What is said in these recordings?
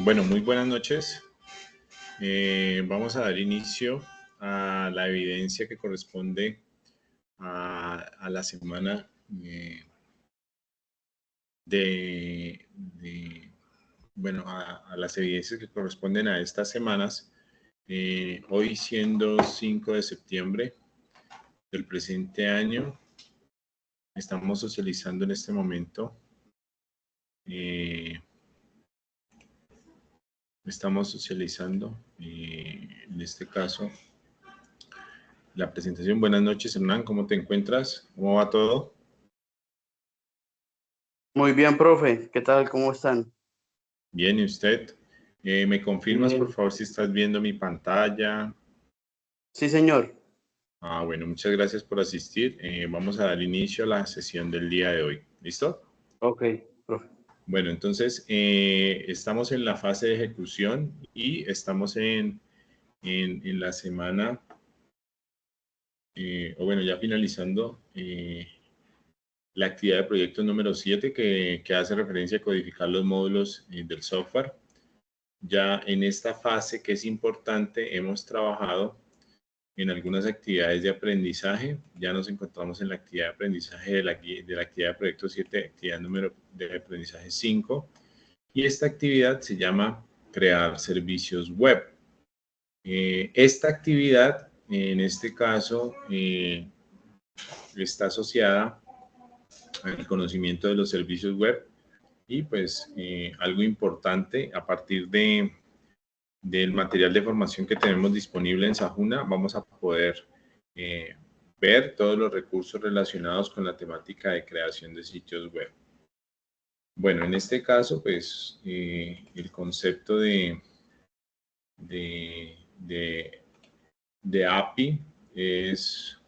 Bueno, muy buenas noches. Vamos a dar inicio a la evidencia que corresponde a la semana bueno, a las evidencias que corresponden a estas semanas. Hoy siendo 5 de septiembre del presente año, estamos socializando en este momento. Estamos socializando, en este caso, la presentación. Buenas noches, Hernán, ¿cómo te encuentras? ¿Cómo va todo? Muy bien, profe. ¿Qué tal? ¿Cómo están? Bien, ¿y usted? ¿Me confirmas, por Bien. favor, si estás viendo mi pantalla? Sí, señor. Bueno, muchas gracias por asistir. Vamos a dar inicio a la sesión del día de hoy. ¿Listo? Ok, profe. Bueno, entonces, estamos en la fase de ejecución y estamos en la semana, o bueno, ya finalizando la actividad de proyecto número 7 que hace referencia a codificar los módulos del software. Ya en esta fase, que es importante, hemos trabajado en algunas actividades de aprendizaje. Ya nos encontramos en la actividad de aprendizaje de la actividad de proyecto 7, actividad número de aprendizaje 5. Y esta actividad se llama crear servicios web. Esta actividad, en este caso, está asociada al conocimiento de los servicios web y pues algo importante a partir del material de formación que tenemos disponible en Sajuna, vamos a poder ver todos los recursos relacionados con la temática de creación de sitios web. Bueno, en este caso, pues el concepto de API es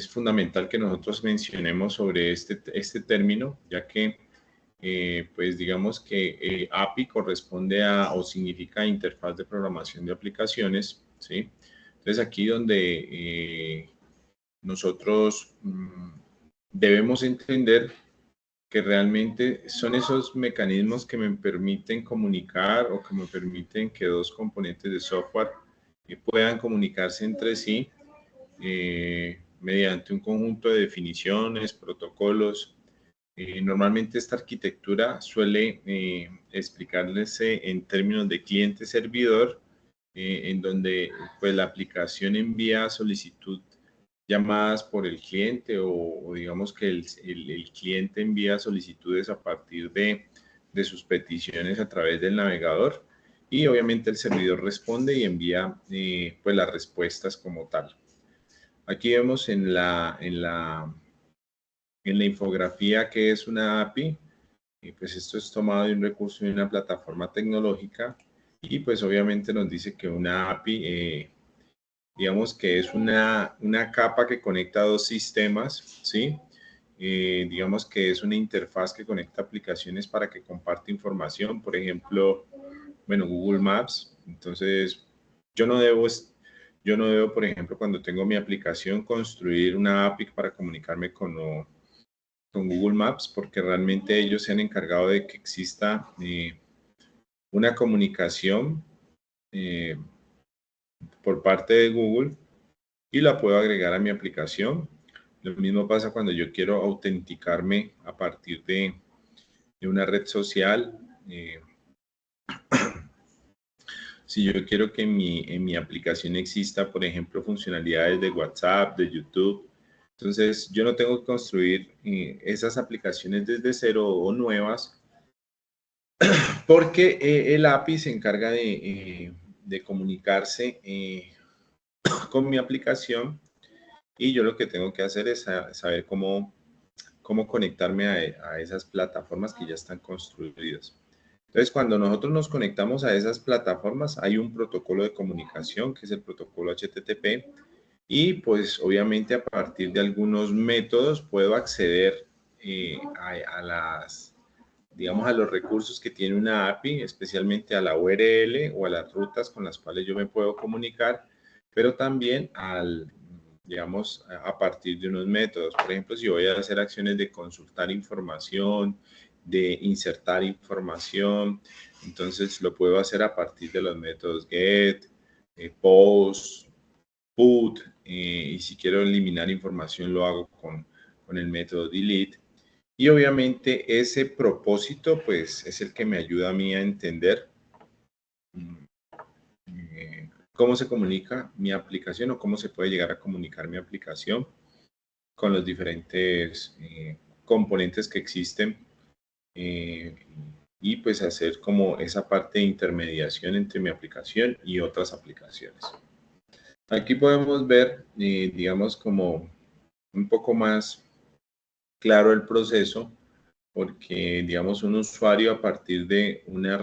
fundamental que nosotros mencionemos sobre este término, ya que pues digamos que API corresponde a o significa interfaz de programación de aplicaciones, ¿sí? Entonces aquí donde nosotros debemos entender que realmente son esos mecanismos que me permiten comunicar o que me permiten que dos componentes de software puedan comunicarse entre sí mediante un conjunto de definiciones, protocolos. Normalmente esta arquitectura suele explicarles en términos de cliente-servidor, en donde pues, la aplicación envía solicitud llamadas por el cliente o digamos que el cliente envía solicitudes a partir de sus peticiones a través del navegador y obviamente el servidor responde y envía pues las respuestas como tal. Aquí vemos en la infografía que es una API, y pues esto es tomado de un recurso de una plataforma tecnológica y pues obviamente nos dice que una API, digamos que es una capa que conecta dos sistemas, ¿sí? Digamos que es una interfaz que conecta aplicaciones para que comparte información, por ejemplo, bueno, Google Maps. Entonces, yo no debo, por ejemplo, cuando tengo mi aplicación, construir una API para comunicarme con Google Maps, porque realmente ellos se han encargado de que exista una comunicación por parte de Google y la puedo agregar a mi aplicación. Lo mismo pasa cuando yo quiero autenticarme a partir de una red social. Si yo quiero que en mi aplicación exista, por ejemplo, funcionalidades de WhatsApp, de YouTube, entonces yo no tengo que construir esas aplicaciones desde cero o nuevas, porque el API se encarga de comunicarse con mi aplicación y yo lo que tengo que hacer es saber cómo conectarme a esas plataformas que ya están construidas. Entonces, cuando nosotros nos conectamos a esas plataformas, hay un protocolo de comunicación, que es el protocolo HTTP, y pues obviamente a partir de algunos métodos puedo acceder digamos, a los recursos que tiene una API, especialmente a la URL o a las rutas con las cuales yo me puedo comunicar, pero también digamos, a partir de unos métodos. Por ejemplo, si voy a hacer acciones de consultar información, de insertar información. Entonces lo puedo hacer a partir de los métodos get, post, put, y si quiero eliminar información lo hago con el método delete. Y obviamente ese propósito pues es el que me ayuda a mí a entender cómo se comunica mi aplicación o cómo se puede llegar a comunicar mi aplicación con los diferentes componentes que existen y pues hacer como esa parte de intermediación entre mi aplicación y otras aplicaciones. Aquí podemos ver, digamos, como un poco más claro el proceso, porque, digamos, un usuario a partir de una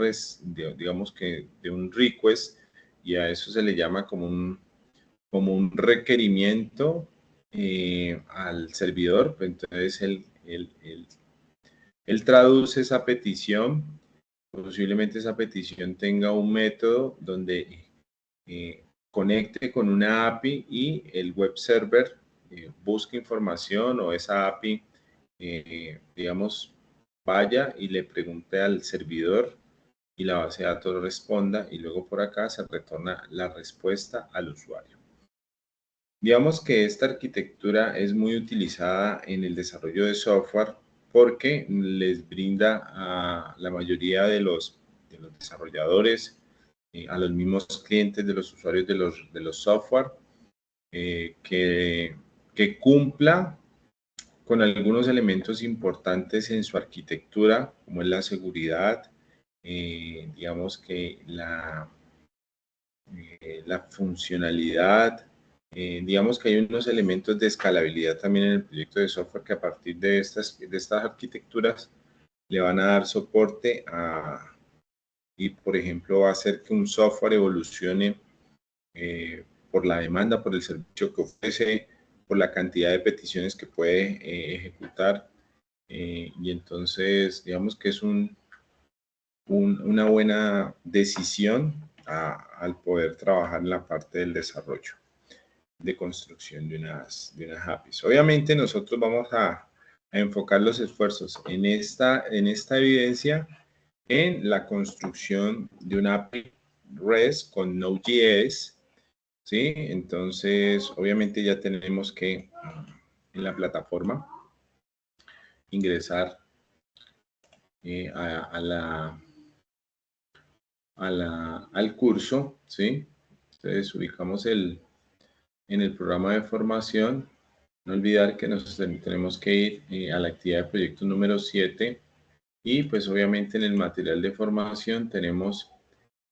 digamos que de un request, y a eso se le llama como un requerimiento al servidor, pues entonces él traduce esa petición, posiblemente esa petición tenga un método donde conecte con una API y el web server busque información o esa API, digamos, vaya y le pregunte al servidor y la base de datos responda y luego por acá se retorna la respuesta al usuario. Digamos que esta arquitectura es muy utilizada en el desarrollo de software porque les brinda a la mayoría de los desarrolladores, a los mismos clientes de los usuarios de los software, que cumpla con algunos elementos importantes en su arquitectura, como es la seguridad, digamos que la funcionalidad, digamos que hay unos elementos de escalabilidad también en el proyecto de software que a partir de estas arquitecturas le van a dar soporte y por ejemplo va a hacer que un software evolucione por la demanda, por el servicio que ofrece, por la cantidad de peticiones que puede ejecutar, y entonces digamos que es una buena decisión al poder trabajar en la parte del desarrollo de construcción de unas APIs. Obviamente nosotros vamos a enfocar los esfuerzos en esta evidencia en la construcción de una API REST con Node.js, ¿sí? Entonces, obviamente ya tenemos que en la plataforma ingresar al curso, ¿sí? Entonces, ubicamos en el programa de formación. No olvidar que nos tenemos que ir a la actividad de proyecto número 7 y pues obviamente en el material de formación tenemos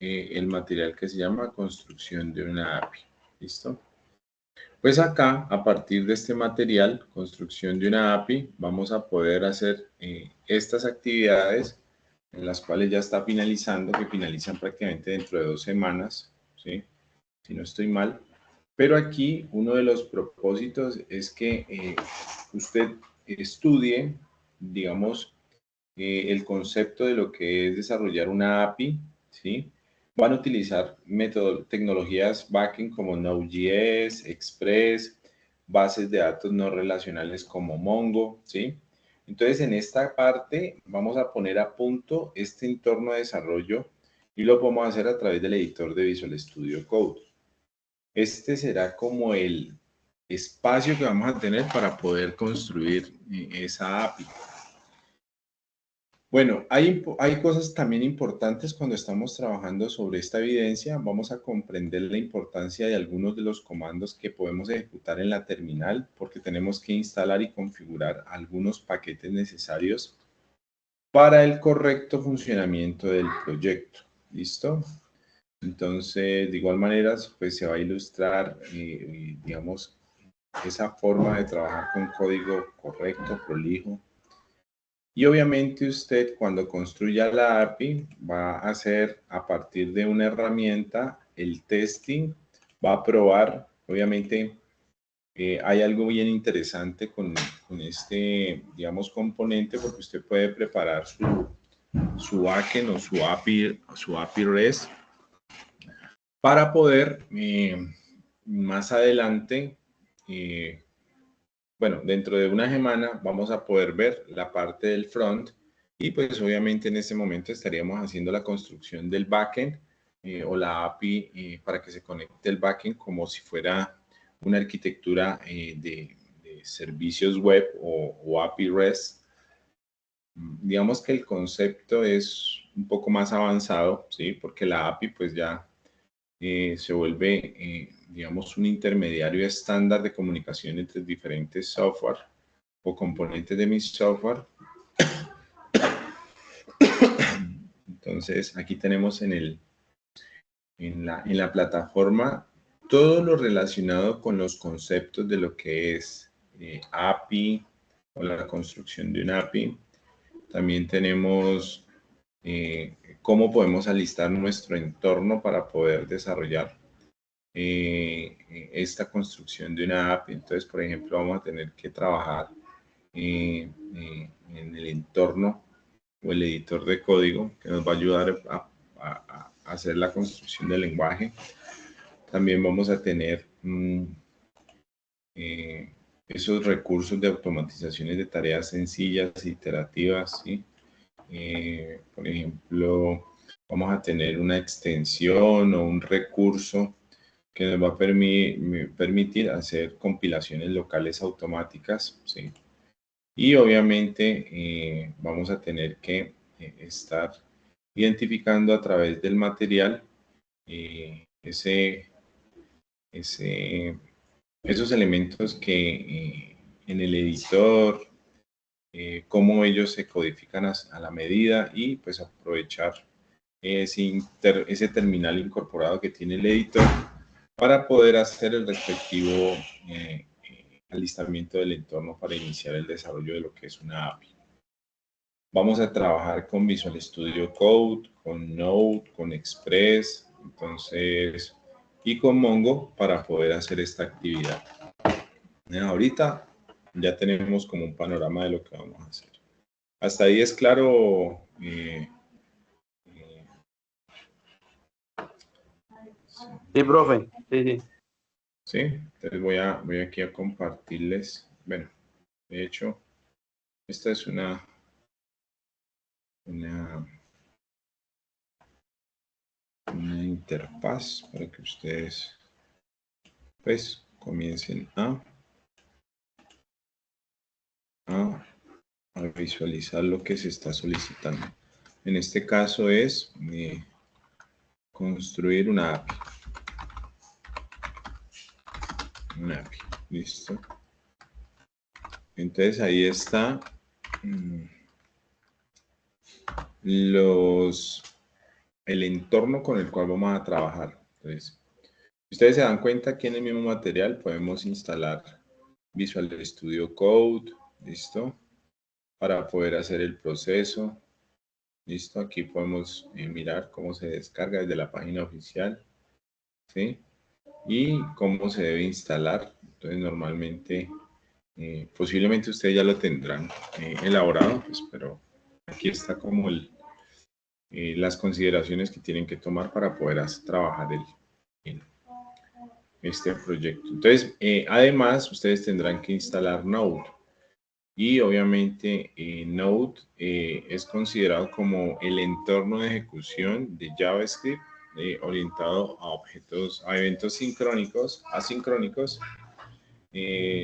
el material que se llama construcción de una API. ¿Listo? Pues acá, a partir de este material, construcción de una API, vamos a poder hacer estas actividades en las cuales ya está finalizando, que finalizan prácticamente dentro de 2 semanas, ¿sí? Si no estoy mal. Pero aquí uno de los propósitos es que usted estudie, digamos, el concepto de lo que es desarrollar una API, ¿sí? Van a utilizar tecnologías backend como Node.js, Express, bases de datos no relacionales como Mongo, ¿sí? Entonces, en esta parte vamos a poner a punto este entorno de desarrollo y lo podemos hacer a través del editor de Visual Studio Code. Este será como el espacio que vamos a tener para poder construir esa API. Bueno, hay cosas también importantes cuando estamos trabajando sobre esta evidencia. Vamos a comprender la importancia de algunos de los comandos que podemos ejecutar en la terminal, porque tenemos que instalar y configurar algunos paquetes necesarios para el correcto funcionamiento del proyecto. ¿Listo? Entonces, de igual manera, pues se va a ilustrar, digamos, esa forma de trabajar con código correcto, prolijo. Y obviamente usted cuando construya la API va a hacer a partir de una herramienta el testing, va a probar, obviamente hay algo bien interesante con este, digamos, componente porque usted puede preparar su backend o su API REST para poder más adelante, bueno, dentro de una semana vamos a poder ver la parte del front Y pues obviamente en este momento estaríamos haciendo la construcción del backend o la API para que se conecte el backend como si fuera una arquitectura de servicios web o API REST. Digamos que el concepto es un poco más avanzado, ¿sí? Porque la API pues ya se vuelve, digamos, un intermediario estándar de comunicación entre diferentes software o componentes de mi software. Entonces, aquí tenemos en la plataforma todo lo relacionado con los conceptos de lo que es API o la construcción de un API. También tenemos cómo podemos alistar nuestro entorno para poder desarrollar esta construcción de una API. Entonces, por ejemplo, vamos a tener que trabajar en el entorno o el editor de código que nos va a ayudar a hacer la construcción del lenguaje. También vamos a tener esos recursos de automatizaciones de tareas sencillas, iterativas, ¿sí? Por ejemplo, vamos a tener una extensión o un recurso que nos va a permitir hacer compilaciones locales automáticas, ¿sí? Y obviamente vamos a tener que estar identificando a través del material esos elementos que en el editor, cómo ellos se codifican a la medida y pues aprovechar ese terminal incorporado que tiene el editor para poder hacer el respectivo alistamiento del entorno para iniciar el desarrollo de lo que es una API. Vamos a trabajar con Visual Studio Code, con Node, con Express, entonces, y con Mongo para poder hacer esta actividad. Ahorita ya tenemos como un panorama de lo que vamos a hacer. Hasta ahí es claro. Sí, profe. Sí, sí. Sí, entonces voy aquí a compartirles. Bueno, de hecho, esta es una interfaz para que ustedes pues comiencen a visualizar lo que se está solicitando. En este caso es construir una API. Una API, listo. Entonces ahí está el entorno con el cual vamos a trabajar. Entonces, ustedes se dan cuenta que en el mismo material podemos instalar Visual Studio Code, listo, para poder hacer el proceso. Listo, aquí podemos mirar cómo se descarga desde la página oficial, ¿sí? Y cómo se debe instalar. Entonces, normalmente, posiblemente ustedes ya lo tendrán elaborado, pues, pero aquí está como las consideraciones que tienen que tomar para poder trabajar en este proyecto. Entonces, además, ustedes tendrán que instalar Node. Y obviamente Node es considerado como el entorno de ejecución de JavaScript orientado a a eventos sincrónicos, asincrónicos.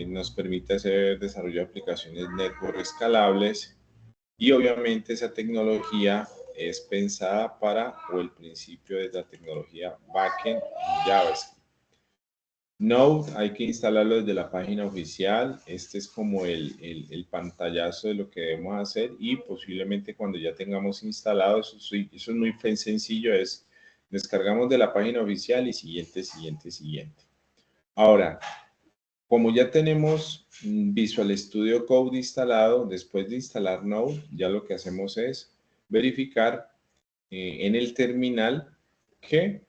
Nos permite hacer desarrollo de aplicaciones network escalables y obviamente esa tecnología es pensada para o el principio de la tecnología backend en JavaScript. Node hay que instalarlo desde la página oficial. Este es como el pantallazo de lo que debemos hacer y posiblemente cuando ya tengamos instalado, eso es muy sencillo, es descargamos de la página oficial y siguiente. Ahora, como ya tenemos Visual Studio Code instalado, después de instalar Node, ya lo que hacemos es verificar en el terminal que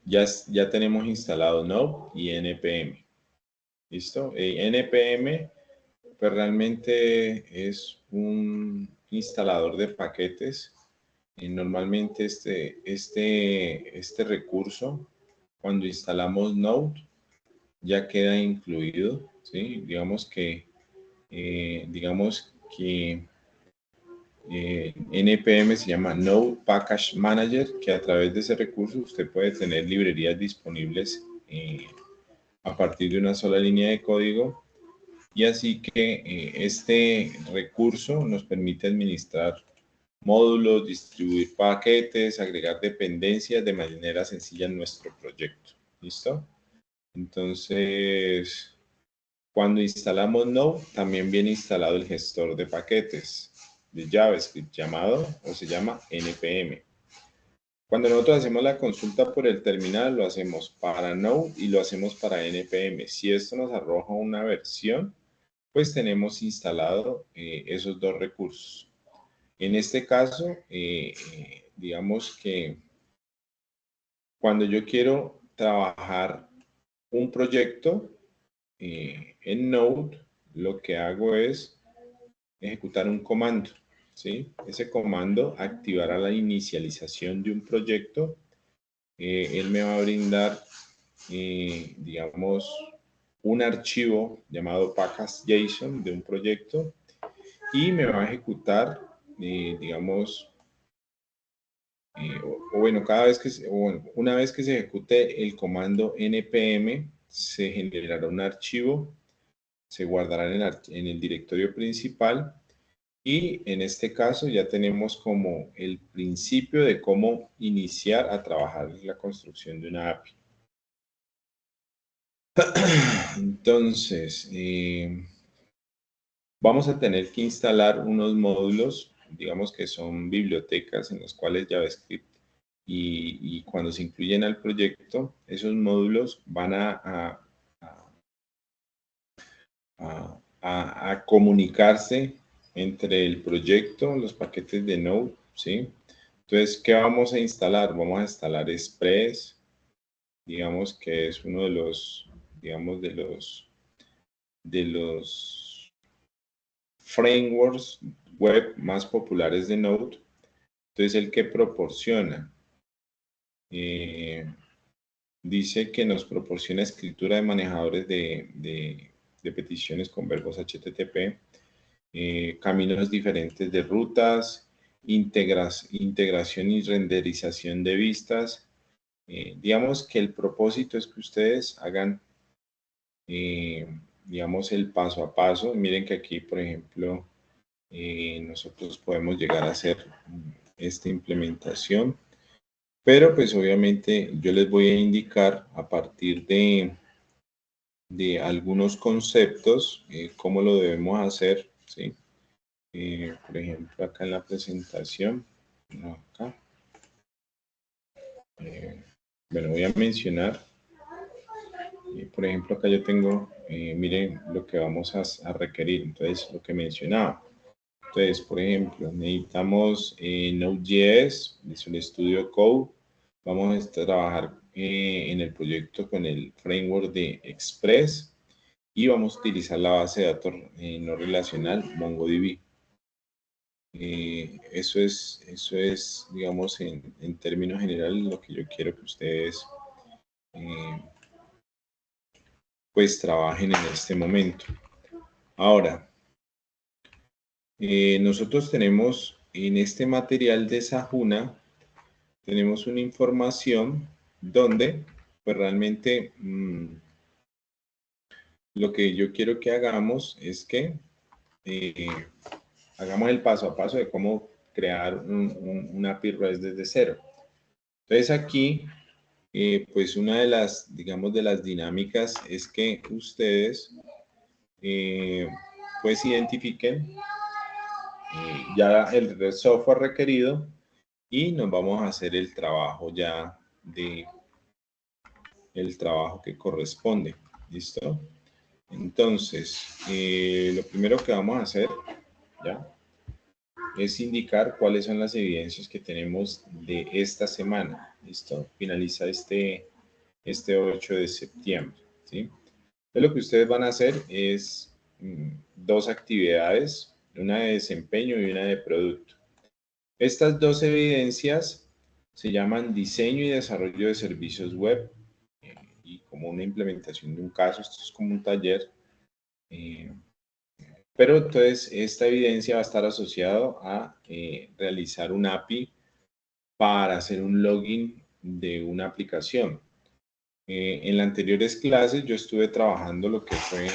ya tenemos instalado Node y NPM. ¿Listo? NPM pues realmente es un instalador de paquetes. Y normalmente este recurso, cuando instalamos Node, ya queda incluido, ¿sí? Digamos que digamos que NPM se llama Node Package Manager, que a través de ese recurso usted puede tener librerías disponibles a partir de una sola línea de código. Y así que este recurso nos permite administrar módulos, distribuir paquetes, agregar dependencias de manera sencilla en nuestro proyecto. ¿Listo? Entonces, cuando instalamos Node, también viene instalado el gestor de paquetes de JavaScript llamado o se llama NPM. Cuando nosotros hacemos la consulta por el terminal, lo hacemos para Node y lo hacemos para NPM. Si esto nos arroja una versión, pues tenemos instalado esos dos recursos. En este caso, digamos que cuando yo quiero trabajar un proyecto en Node, lo que hago es ejecutar un comando, ¿sí? Ese comando activará la inicialización de un proyecto. Él me va a brindar, digamos, un archivo llamado package.json de un proyecto y me va a ejecutar, digamos, bueno, una vez que se ejecute el comando npm, se generará un archivo, se guardará en el directorio principal y en este caso ya tenemos como el principio de cómo iniciar a trabajar en la construcción de una API. Entonces, vamos a tener que instalar unos módulos, digamos que son bibliotecas en las cuales JavaScript y cuando se incluyen al proyecto, esos módulos van a comunicarse entre el proyecto, los paquetes de Node, ¿sí? Entonces, ¿qué vamos a instalar? Vamos a instalar Express, digamos que es uno de los, digamos, de los frameworks web más populares de Node. Entonces, el que proporciona, dice que nos proporciona escritura de manejadores de peticiones con verbos HTTP, caminos diferentes de rutas, integración y renderización de vistas. Digamos que el propósito es que ustedes hagan, digamos, el paso a paso. Miren que aquí, por ejemplo, nosotros podemos llegar a hacer esta implementación, pero pues obviamente yo les voy a indicar a partir de algunos conceptos cómo lo debemos hacer, ¿sí? Por ejemplo, acá en la presentación, acá, bueno, voy a mencionar, por ejemplo, acá yo tengo, miren lo que vamos a requerir, entonces lo que mencionaba. Entonces, por ejemplo, necesitamos Node.js, Visual Studio Code, vamos a trabajar en el proyecto con el framework de Express y vamos a utilizar la base de datos no relacional MongoDB. Eso es, digamos, en términos generales lo que yo quiero que ustedes pues trabajen en este momento. Ahora, nosotros tenemos en este material de Sahuna, tenemos una información donde pues realmente lo que yo quiero que hagamos es que hagamos el paso a paso de cómo crear una API REST desde cero. Entonces aquí, pues una de las, digamos, de las dinámicas es que ustedes pues identifiquen ya el software requerido y nos vamos a hacer el trabajo ya de el trabajo que corresponde. ¿Listo? Entonces, lo primero que vamos a hacer ya es indicar cuáles son las evidencias que tenemos de esta semana. ¿Listo? Finaliza este 8 de septiembre. ¿Sí? Entonces, lo que ustedes van a hacer es dos actividades, una de desempeño y una de producto. Estas dos evidencias se llaman diseño y desarrollo de servicios web y como una implementación de un caso. Esto es como un taller Pero entonces esta evidencia va a estar asociado a realizar un API para hacer un login de una aplicación. En las anteriores clases yo estuve trabajando lo que fue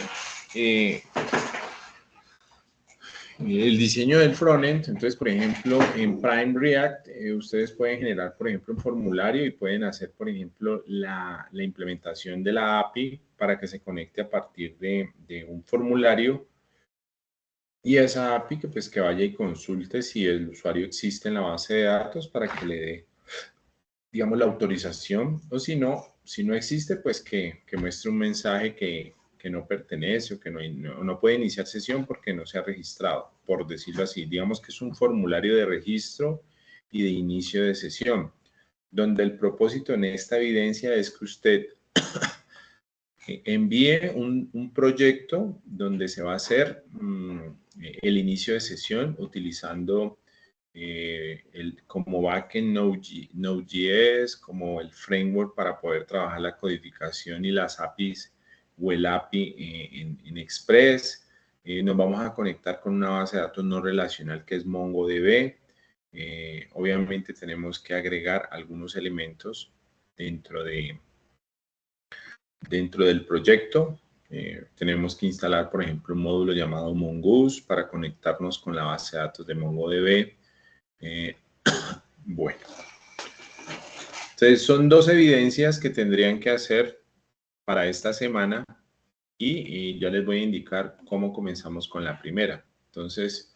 el diseño del frontend. Entonces, por ejemplo, en Prime React, ustedes pueden generar, por ejemplo, un formulario y pueden hacer, por ejemplo, la implementación de la API para que se conecte a partir de un formulario. Y esa API pues que vaya y consulte si el usuario existe en la base de datos para que le dé, digamos, la autorización, o si no existe, pues que muestre un mensaje que no pertenece o que no puede iniciar sesión porque no se ha registrado, por decirlo así. Digamos que es un formulario de registro y de inicio de sesión, donde el propósito en esta evidencia es que usted envíe un proyecto donde se va a hacer el inicio de sesión utilizando como backend Node.js, como el framework para poder trabajar la codificación y las APIs o el API en Express. Nos vamos a conectar con una base de datos no relacional que es MongoDB. Obviamente tenemos que agregar algunos elementos dentro del proyecto. Tenemos que instalar, por ejemplo, un módulo llamado Mongoose para conectarnos con la base de datos de MongoDB. Bueno, entonces son dos evidencias que tendrían que hacer para esta semana y ya les voy a indicar cómo comenzamos con la primera. Entonces,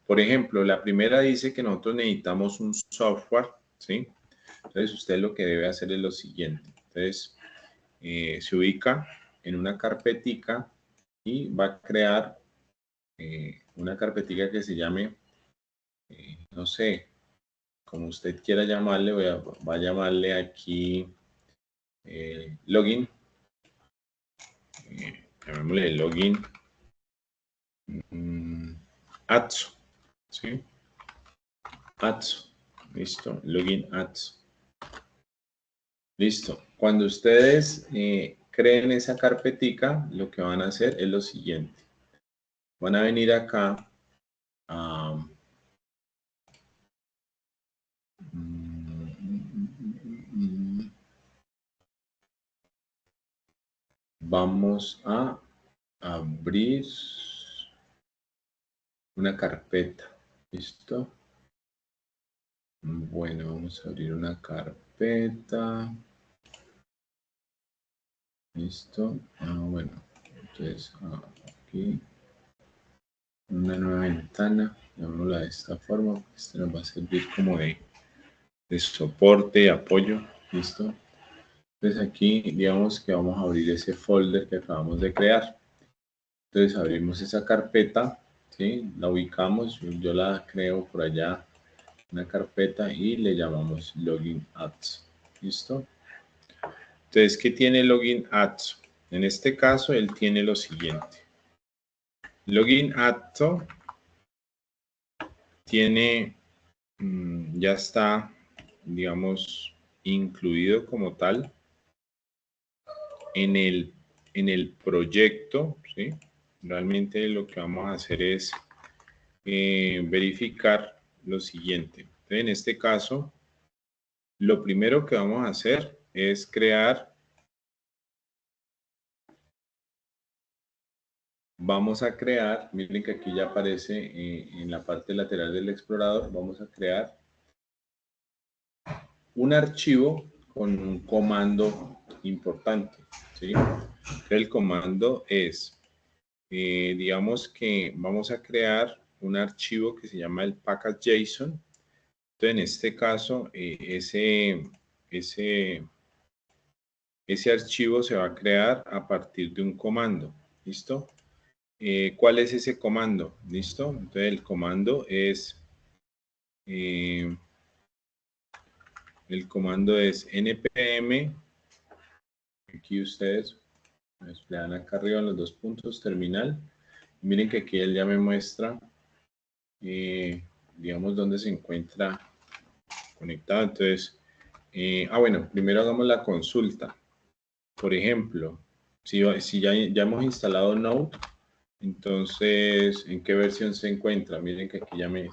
por ejemplo, la primera dice que nosotros necesitamos un software, ¿sí? Entonces, usted lo que debe hacer es lo siguiente. Entonces, se ubica en una carpetica y va a crear una carpetica que se llame, no sé, como usted quiera llamarle, va a llamarle aquí login, llamémosle login ads, ¿sí? Ads, listo, login ads. Listo. Cuando ustedes creen esa carpetica, lo que van a hacer es lo siguiente. Van a venir acá a vamos a abrir una carpeta. ¿Listo? Bueno, vamos a abrir una carpeta. ¿Listo? Bueno, entonces aquí una nueva ventana, llamémosla de esta forma. Este nos va a servir como de soporte, de apoyo. ¿Listo? Entonces aquí digamos que vamos a abrir ese folder que acabamos de crear. Entonces abrimos esa carpeta, ¿sí? La ubicamos, yo la creo por allá, una carpeta, y le llamamos Login Ads. ¿Listo? Entonces, ¿qué tiene Login Ads? En este caso, él tiene lo siguiente. Login Ads tiene, ya está, digamos, incluido como tal en el proyecto, ¿sí? Realmente lo que vamos a hacer es verificar lo siguiente. Entonces, en este caso, lo primero que vamos a hacer es crear, miren que aquí ya aparece en la parte lateral del explorador, vamos a crear un archivo con un comando importante, ¿sí? El comando es, digamos que vamos a crear un archivo que se llama el package.json. Entonces, en este caso, ese archivo se va a crear a partir de un comando. ¿Listo? ¿Cuál es ese comando? ¿Listo? Entonces, el comando es npm. Aquí ustedes le dan acá arriba en los dos puntos, terminal. Miren que aquí él ya me muestra, digamos, dónde se encuentra conectado. Entonces, bueno, primero hagamos la consulta. Por ejemplo, si ya hemos instalado Node, Entonces, ¿en qué versión se encuentra? Miren que aquí ya me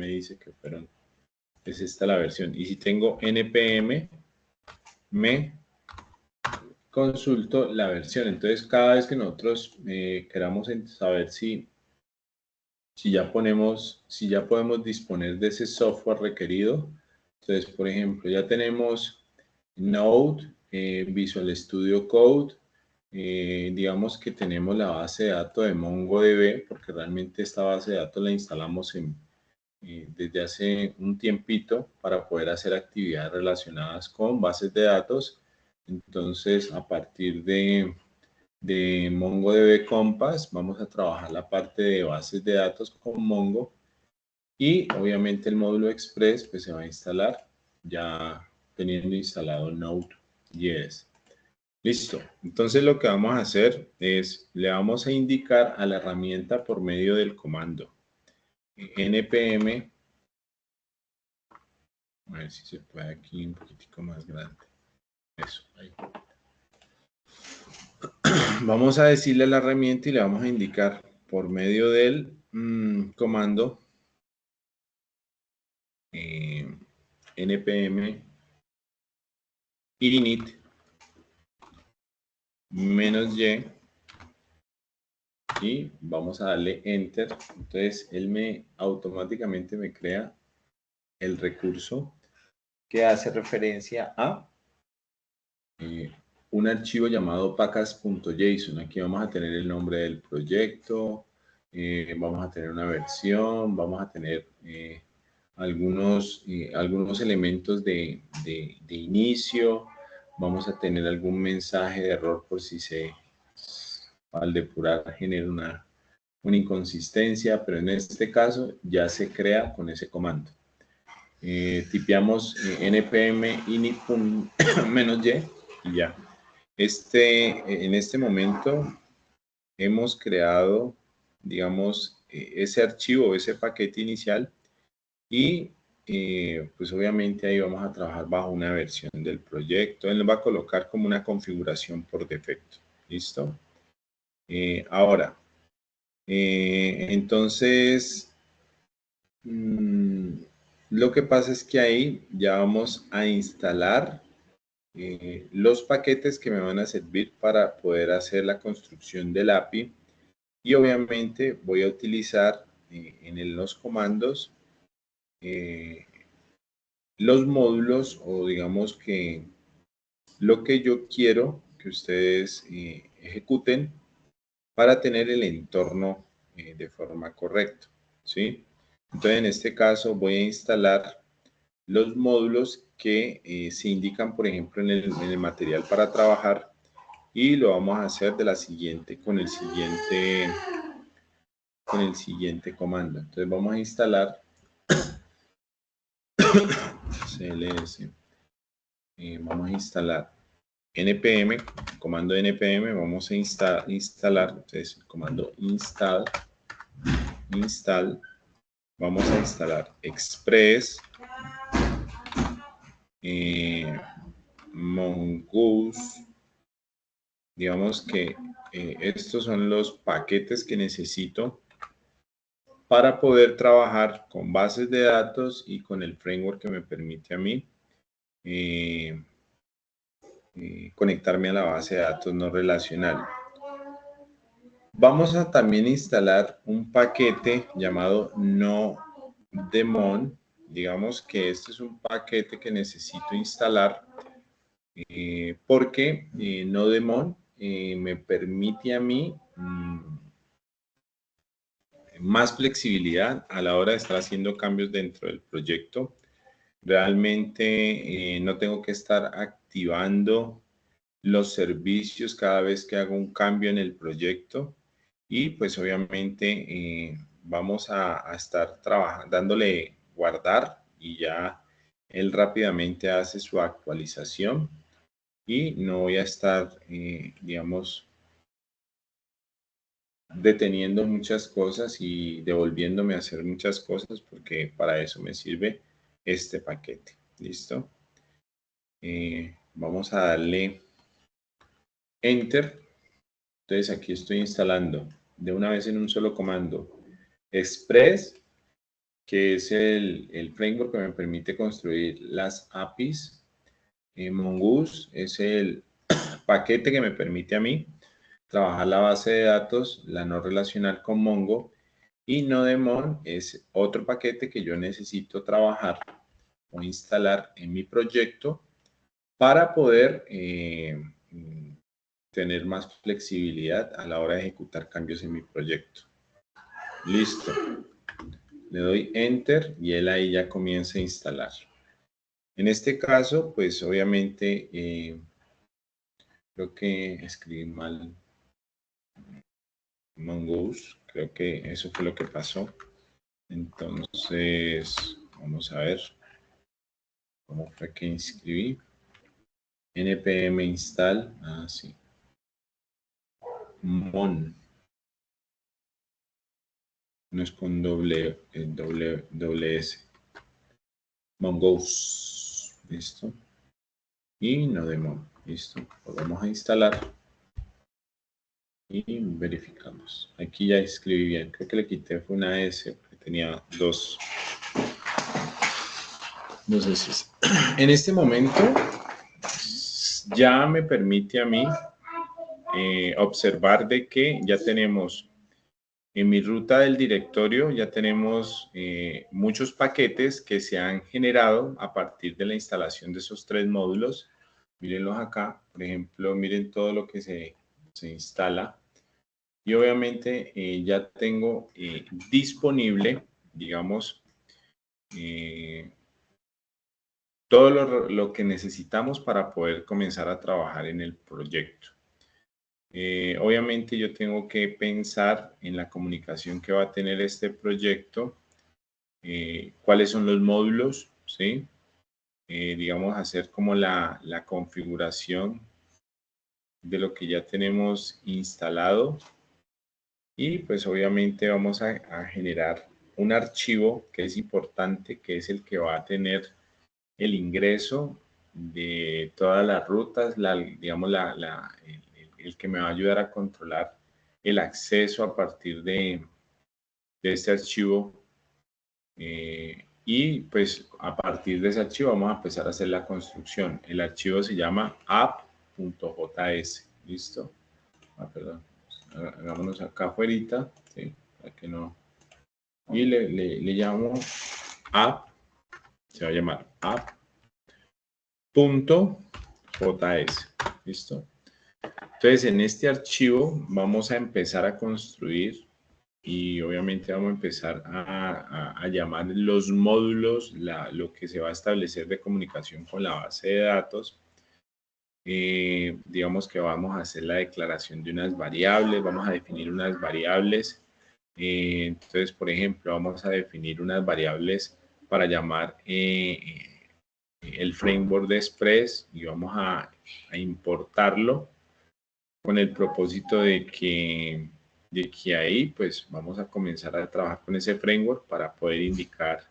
dice que fueron, es esta la versión. Y si tengo npm, me consulto la versión. Entonces, cada vez que nosotros queramos saber si ya podemos disponer de ese software requerido. Entonces, por ejemplo, ya tenemos Node, Visual Studio Code, digamos que tenemos la base de datos de MongoDB, porque realmente esta base de datos la instalamos desde hace un tiempito para poder hacer actividades relacionadas con bases de datos. Entonces, a partir de MongoDB Compass, vamos a trabajar la parte de bases de datos con Mongo y obviamente el módulo Express pues se va a instalar ya teniendo instalado Node.js. Listo. Entonces lo que vamos a hacer es, le vamos a indicar a la herramienta por medio del comando npm, a ver si se puede aquí un poquitico más grande. Eso, ahí. Vamos a decirle a la herramienta y le vamos a indicar por medio del comando npm init -y y vamos a darle enter. Entonces él automáticamente me crea el recurso que hace referencia a un archivo llamado package.json. Aquí vamos a tener el nombre del proyecto, vamos a tener una versión, vamos a tener algunos elementos de inicio, vamos a tener algún mensaje de error por si al depurar genera una inconsistencia, pero en este caso ya se crea con ese comando. Tipeamos npm init -y y ya. En este momento hemos creado, digamos, ese archivo, ese paquete inicial y pues obviamente ahí vamos a trabajar bajo una versión del proyecto. Él nos va a colocar como una configuración por defecto. ¿Listo? Ahora, entonces, lo que pasa es que ahí ya vamos a instalar los paquetes que me van a servir para poder hacer la construcción del API y obviamente voy a utilizar en los comandos los módulos o digamos que lo que yo quiero que ustedes ejecuten para tener el entorno de forma correcta, ¿sí? Entonces en este caso voy a instalar los módulos que se indican, por ejemplo, en el material para trabajar y lo vamos a hacer de la siguiente, con el siguiente comando. Entonces vamos a instalar cls, vamos a instalar npm, comando npm, vamos a instalar, entonces el comando install, vamos a instalar express, mongoose, digamos que estos son los paquetes que necesito para poder trabajar con bases de datos y con el framework que me permite a mí conectarme a la base de datos no relacional. Vamos a también instalar un paquete llamado NoDemon. Digamos que este es un paquete que necesito instalar porque NoDemon me permite a mí más flexibilidad a la hora de estar haciendo cambios dentro del proyecto. Realmente no tengo que estar activando los servicios cada vez que hago un cambio en el proyecto y pues obviamente vamos a estar trabajando, dándole guardar y ya él rápidamente hace su actualización y no voy a estar, digamos, deteniendo muchas cosas y devolviéndome a hacer muchas cosas porque para eso me sirve este paquete. ¿Listo? Vamos a darle Enter. Entonces aquí estoy instalando de una vez en un solo comando. Express, que es el framework que me permite construir las APIs. Mongoose es el paquete que me permite a mí trabajar la base de datos, la no relacional con Mongo. Y Nodemon es otro paquete que yo necesito trabajar o instalar en mi proyecto para poder tener más flexibilidad a la hora de ejecutar cambios en mi proyecto. Listo. Le doy Enter y él ahí ya comienza a instalar. En este caso, pues obviamente creo que escribí mal Mongoose. Creo que eso fue lo que pasó. Entonces, vamos a ver cómo fue que inscribí. npm install, sí. Mon. No es con doble S. Mongoose. Listo. Y Nodemon. Listo. Lo vamos a instalar. Y verificamos. Aquí ya escribí bien. Creo que le quité fue una S porque tenía dos S. En este momento ya me permite a mí observar de que ya tenemos en mi ruta del directorio, ya tenemos muchos paquetes que se han generado a partir de la instalación de esos 3 módulos. Mírenlos acá, por ejemplo, miren todo lo que se instala. Y obviamente ya tengo disponible, digamos, todo lo que necesitamos para poder comenzar a trabajar en el proyecto. Obviamente yo tengo que pensar en la comunicación que va a tener este proyecto, cuáles son los módulos, ¿sí? Digamos, hacer como la configuración de lo que ya tenemos instalado. Y pues obviamente vamos a generar un archivo que es importante, que es el que va a tener el ingreso de todas las rutas, digamos, el que me va a ayudar a controlar el acceso a partir de este archivo. Y pues a partir de ese archivo vamos a empezar a hacer la construcción. El archivo se llama app.js. ¿Listo? Perdón. Hagámonos acá afuera, ¿sí? Para que no. Y le llamo app. Se va a llamar app.js. ¿Listo? Entonces, en este archivo vamos a empezar a construir y obviamente vamos a empezar a llamar los módulos, lo que se va a establecer de comunicación con la base de datos. Digamos que vamos a hacer la declaración de unas variables, vamos a definir unas variables. Entonces, por ejemplo, vamos a definir unas variables para llamar el framework de Express y vamos a importarlo con el propósito de que ahí pues vamos a comenzar a trabajar con ese framework para poder indicar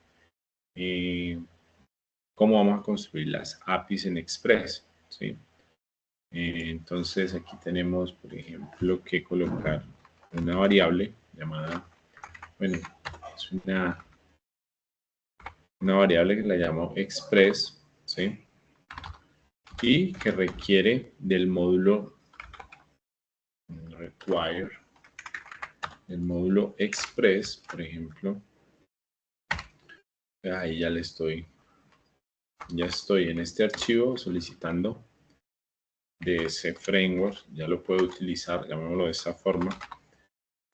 cómo vamos a construir las APIs en Express, ¿sí? Entonces aquí tenemos, por ejemplo, que colocar una variable llamada, bueno, es una variable que la llamo Express, ¿sí? Y que requiere del módulo require, el módulo Express, por ejemplo. Ahí ya estoy en este archivo solicitando de ese framework, ya lo puedo utilizar, llamémoslo de esta forma.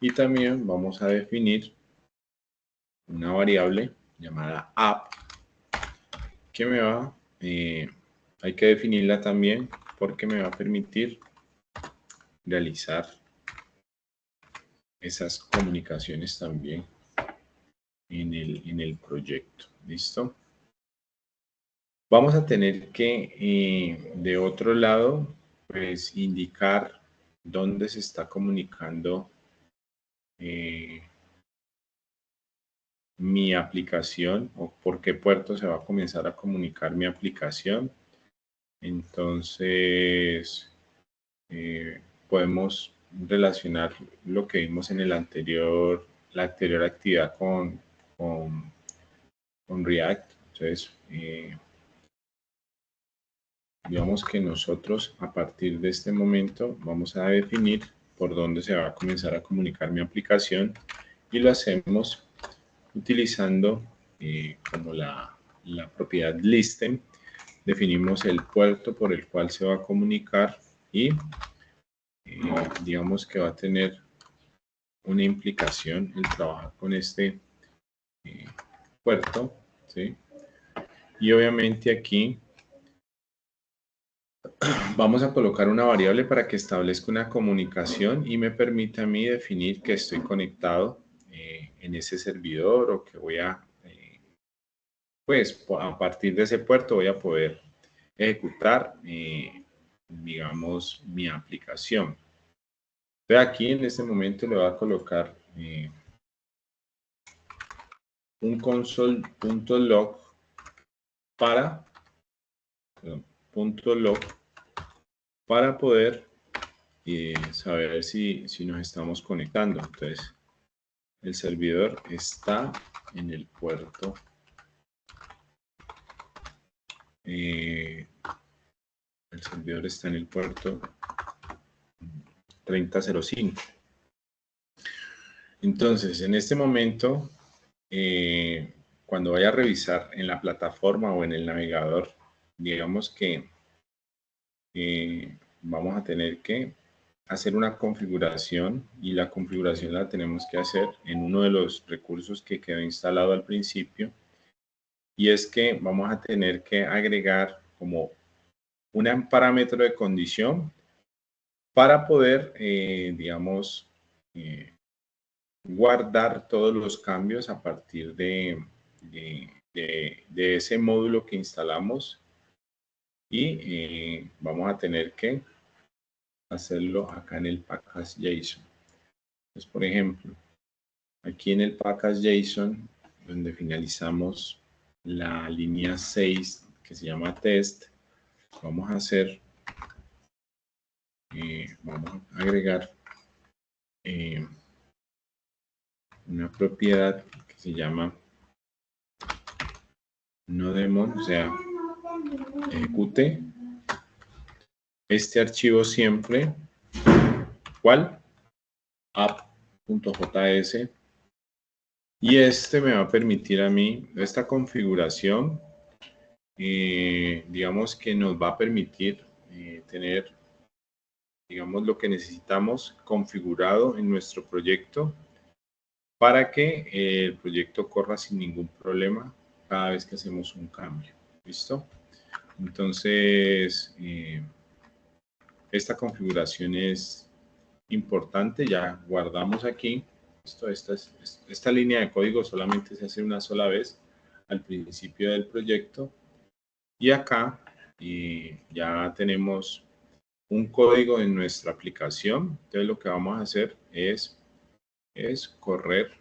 Y también vamos a definir una variable llamada app que me va, hay que definirla también porque me va a permitir realizar esas comunicaciones también en el proyecto. ¿Listo? Vamos a tener que, de otro lado, pues indicar dónde se está comunicando mi aplicación o por qué puerto se va a comenzar a comunicar mi aplicación. Entonces, podemos relacionar lo que vimos en la anterior actividad con React. Entonces, digamos que nosotros a partir de este momento vamos a definir por dónde se va a comenzar a comunicar mi aplicación y lo hacemos utilizando como la propiedad listen. Definimos el puerto por el cual se va a comunicar y digamos que va a tener una implicación el trabajar con este puerto, ¿sí? Y obviamente aquí vamos a colocar una variable para que establezca una comunicación y me permita a mí definir que estoy conectado en ese servidor o que voy a, pues a partir de ese puerto voy a poder ejecutar, digamos, mi aplicación. Entonces aquí en este momento le voy a colocar un console.log para poder saber si nos estamos conectando. Entonces, el servidor está en el puerto el servidor está en el puerto 3005. Entonces, en este momento, cuando vaya a revisar en la plataforma o en el navegador, digamos que vamos a tener que hacer una configuración y la configuración la tenemos que hacer en uno de los recursos que quedó instalado al principio, y es que vamos a tener que agregar como un parámetro de condición para poder, digamos, guardar todos los cambios a partir de ese módulo que instalamos, y vamos a tener que hacerlo acá en el package JSON. Entonces, por ejemplo, aquí en el package JSON, donde finalizamos la línea 6 que se llama test, vamos a hacer, vamos a agregar una propiedad que se llama noDemon, o sea, ejecute este archivo siempre, ¿cuál? app.js, y este me va a permitir a mí esta configuración, digamos que nos va a permitir tener, digamos, lo que necesitamos configurado en nuestro proyecto para que el proyecto corra sin ningún problema cada vez que hacemos un cambio. ¿Listo? Entonces, esta configuración es importante. Ya guardamos aquí. Esta línea de código solamente se hace una sola vez al principio del proyecto. Y acá ya tenemos un código en nuestra aplicación. Entonces lo que vamos a hacer es correr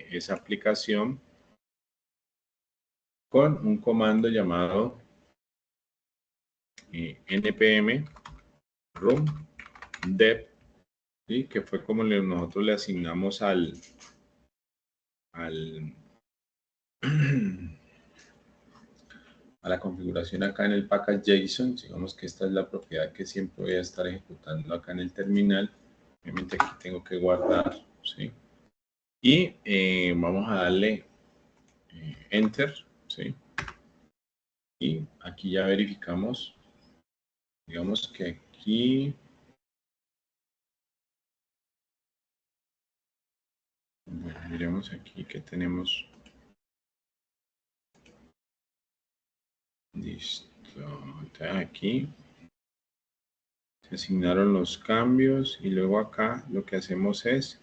esa aplicación con un comando llamado npm run dev, ¿sí? Que fue como nosotros le asignamos a la configuración acá en el package JSON. Digamos que esta es la propiedad que siempre voy a estar ejecutando acá en el terminal. Obviamente aquí tengo que guardar, ¿sí? Y vamos a darle enter, ¿sí? Y aquí ya verificamos, digamos que aquí, bueno, miremos aquí que tenemos. Listo. Entonces aquí se asignaron los cambios y luego acá lo que hacemos es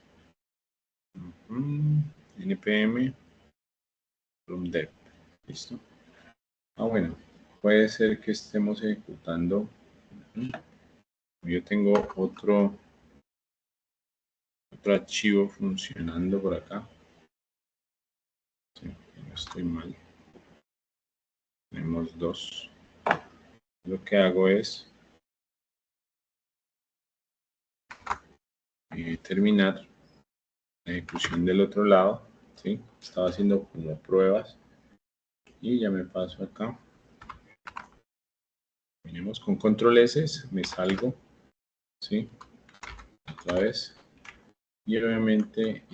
npm run dev. Listo. Bueno, puede ser que estemos ejecutando. Yo tengo otro archivo funcionando por acá. Sí, no estoy mal. Tenemos dos. Lo que hago es terminar la ejecución del otro lado, ¿sí? Estaba haciendo como pruebas y ya me paso acá. Venimos con control S, me salgo, ¿sí? Otra vez. Y obviamente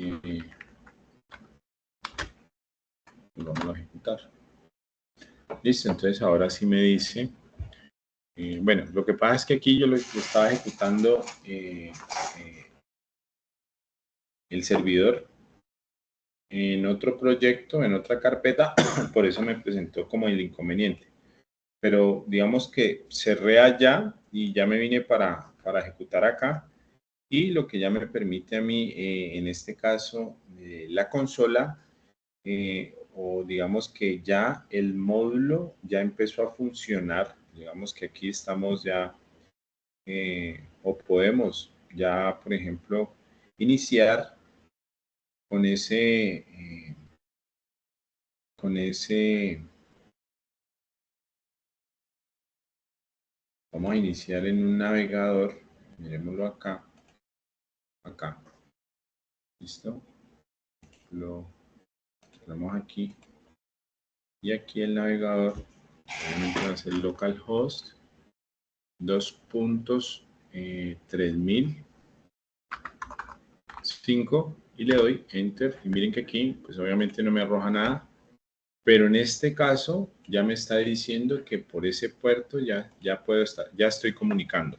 vamos a ejecutar. Listo, entonces ahora sí me dice, bueno, lo que pasa es que aquí yo lo estaba ejecutando el servidor en otro proyecto, en otra carpeta, por eso me presentó como el inconveniente. Pero digamos que cerré allá y ya me vine para ejecutar acá. Y lo que ya me permite a mí, en este caso, la consola, o digamos que ya el módulo ya empezó a funcionar. Digamos que aquí estamos ya, o podemos ya, por ejemplo, iniciar con ese, vamos a iniciar en un navegador, miremoslo acá, listo, lo ponemos aquí, y aquí el navegador, obviamente va a ser localhost, 2.3005 y le doy enter, y miren que aquí, pues obviamente no me arroja nada, pero en este caso ya me está diciendo que por ese puerto ya puedo estar, ya estoy comunicando.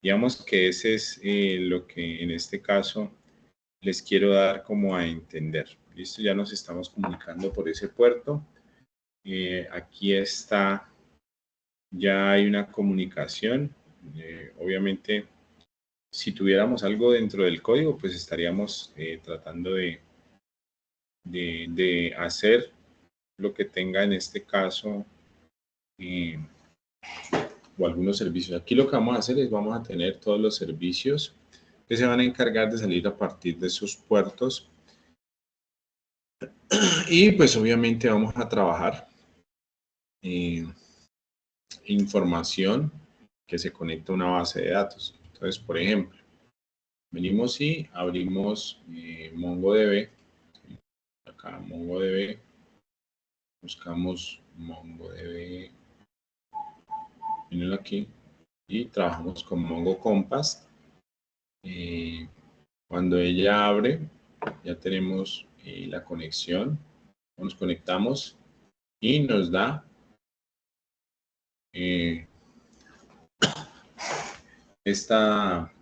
Digamos que ese es lo que en este caso les quiero dar como a entender. Listo, ya nos estamos comunicando por ese puerto. Aquí está, ya hay una comunicación. Obviamente, si tuviéramos algo dentro del código, pues estaríamos tratando de hacer lo que tenga en este caso o algunos servicios. Aquí lo que vamos a hacer es vamos a tener todos los servicios que se van a encargar de salir a partir de esos puertos. Y pues obviamente vamos a trabajar información que se conecta a una base de datos. Entonces, por ejemplo, venimos y abrimos MongoDB. Acá MongoDB, buscamos MongoDB, venimos aquí y trabajamos con Mongo Compass. Cuando ella abre, ya tenemos la conexión, nos conectamos y nos da esta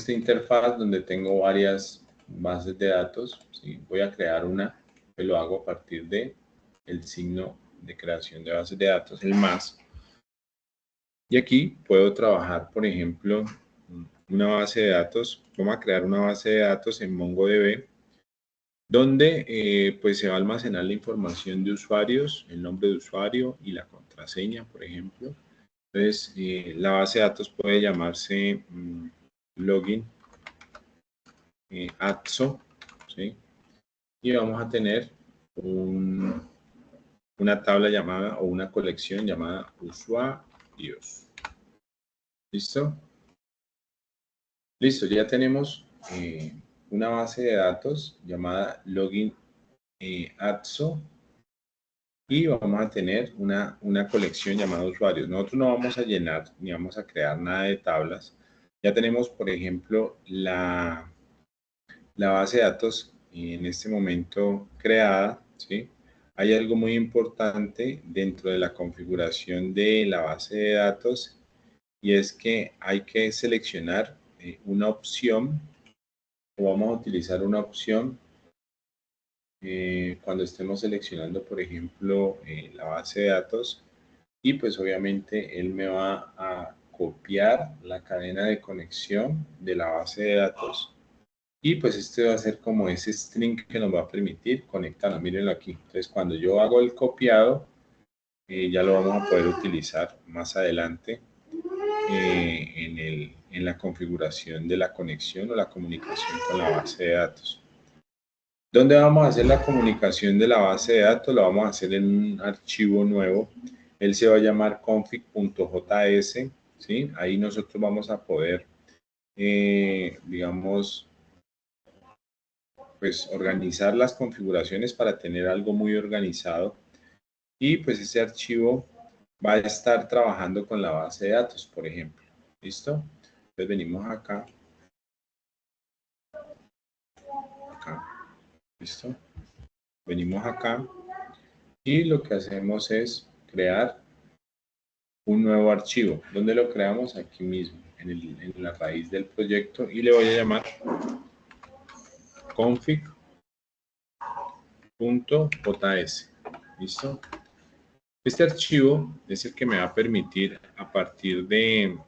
interfaz donde tengo varias bases de datos. ¿Sí? Voy a crear una, que lo hago a partir de el signo de creación de bases de datos, el más. Y aquí puedo trabajar, por ejemplo, una base de datos. Vamos a crear una base de datos en MongoDB, donde pues se va a almacenar la información de usuarios, el nombre de usuario y la contraseña, por ejemplo. Entonces, la base de datos puede llamarse login AXO, ¿sí? Y vamos a tener una tabla llamada o una colección llamada usuarios. ¿Listo? Listo, ya tenemos una base de datos llamada login AXO y vamos a tener una colección llamada usuarios. Nosotros no vamos a llenar ni vamos a crear nada de tablas. Ya tenemos, por ejemplo, la base de datos en este momento creada, ¿sí? Hay algo muy importante dentro de la configuración de la base de datos y es que hay que seleccionar una opción o vamos a utilizar una opción cuando estemos seleccionando, por ejemplo, la base de datos y pues obviamente él me va a copiar la cadena de conexión de la base de datos y pues este va a ser como ese string que nos va a permitir conectarnos. Mírenlo aquí. Entonces cuando yo hago el copiado, ya lo vamos a poder utilizar más adelante en la configuración de la conexión o la comunicación con la base de datos. ¿Dónde vamos a hacer la comunicación de la base de datos? La vamos a hacer en un archivo nuevo. Él se va a llamar config.js, ¿sí? Ahí nosotros vamos a poder digamos, pues organizar las configuraciones para tener algo muy organizado. Y pues ese archivo va a estar trabajando con la base de datos, por ejemplo. ¿Listo? Entonces venimos acá. ¿Listo? Venimos acá y lo que hacemos es crear un nuevo archivo. ¿Dónde lo creamos? Aquí mismo, en la raíz del proyecto, y le voy a llamar config.js. ¿Listo? Este archivo es el que me va a permitir, a partir de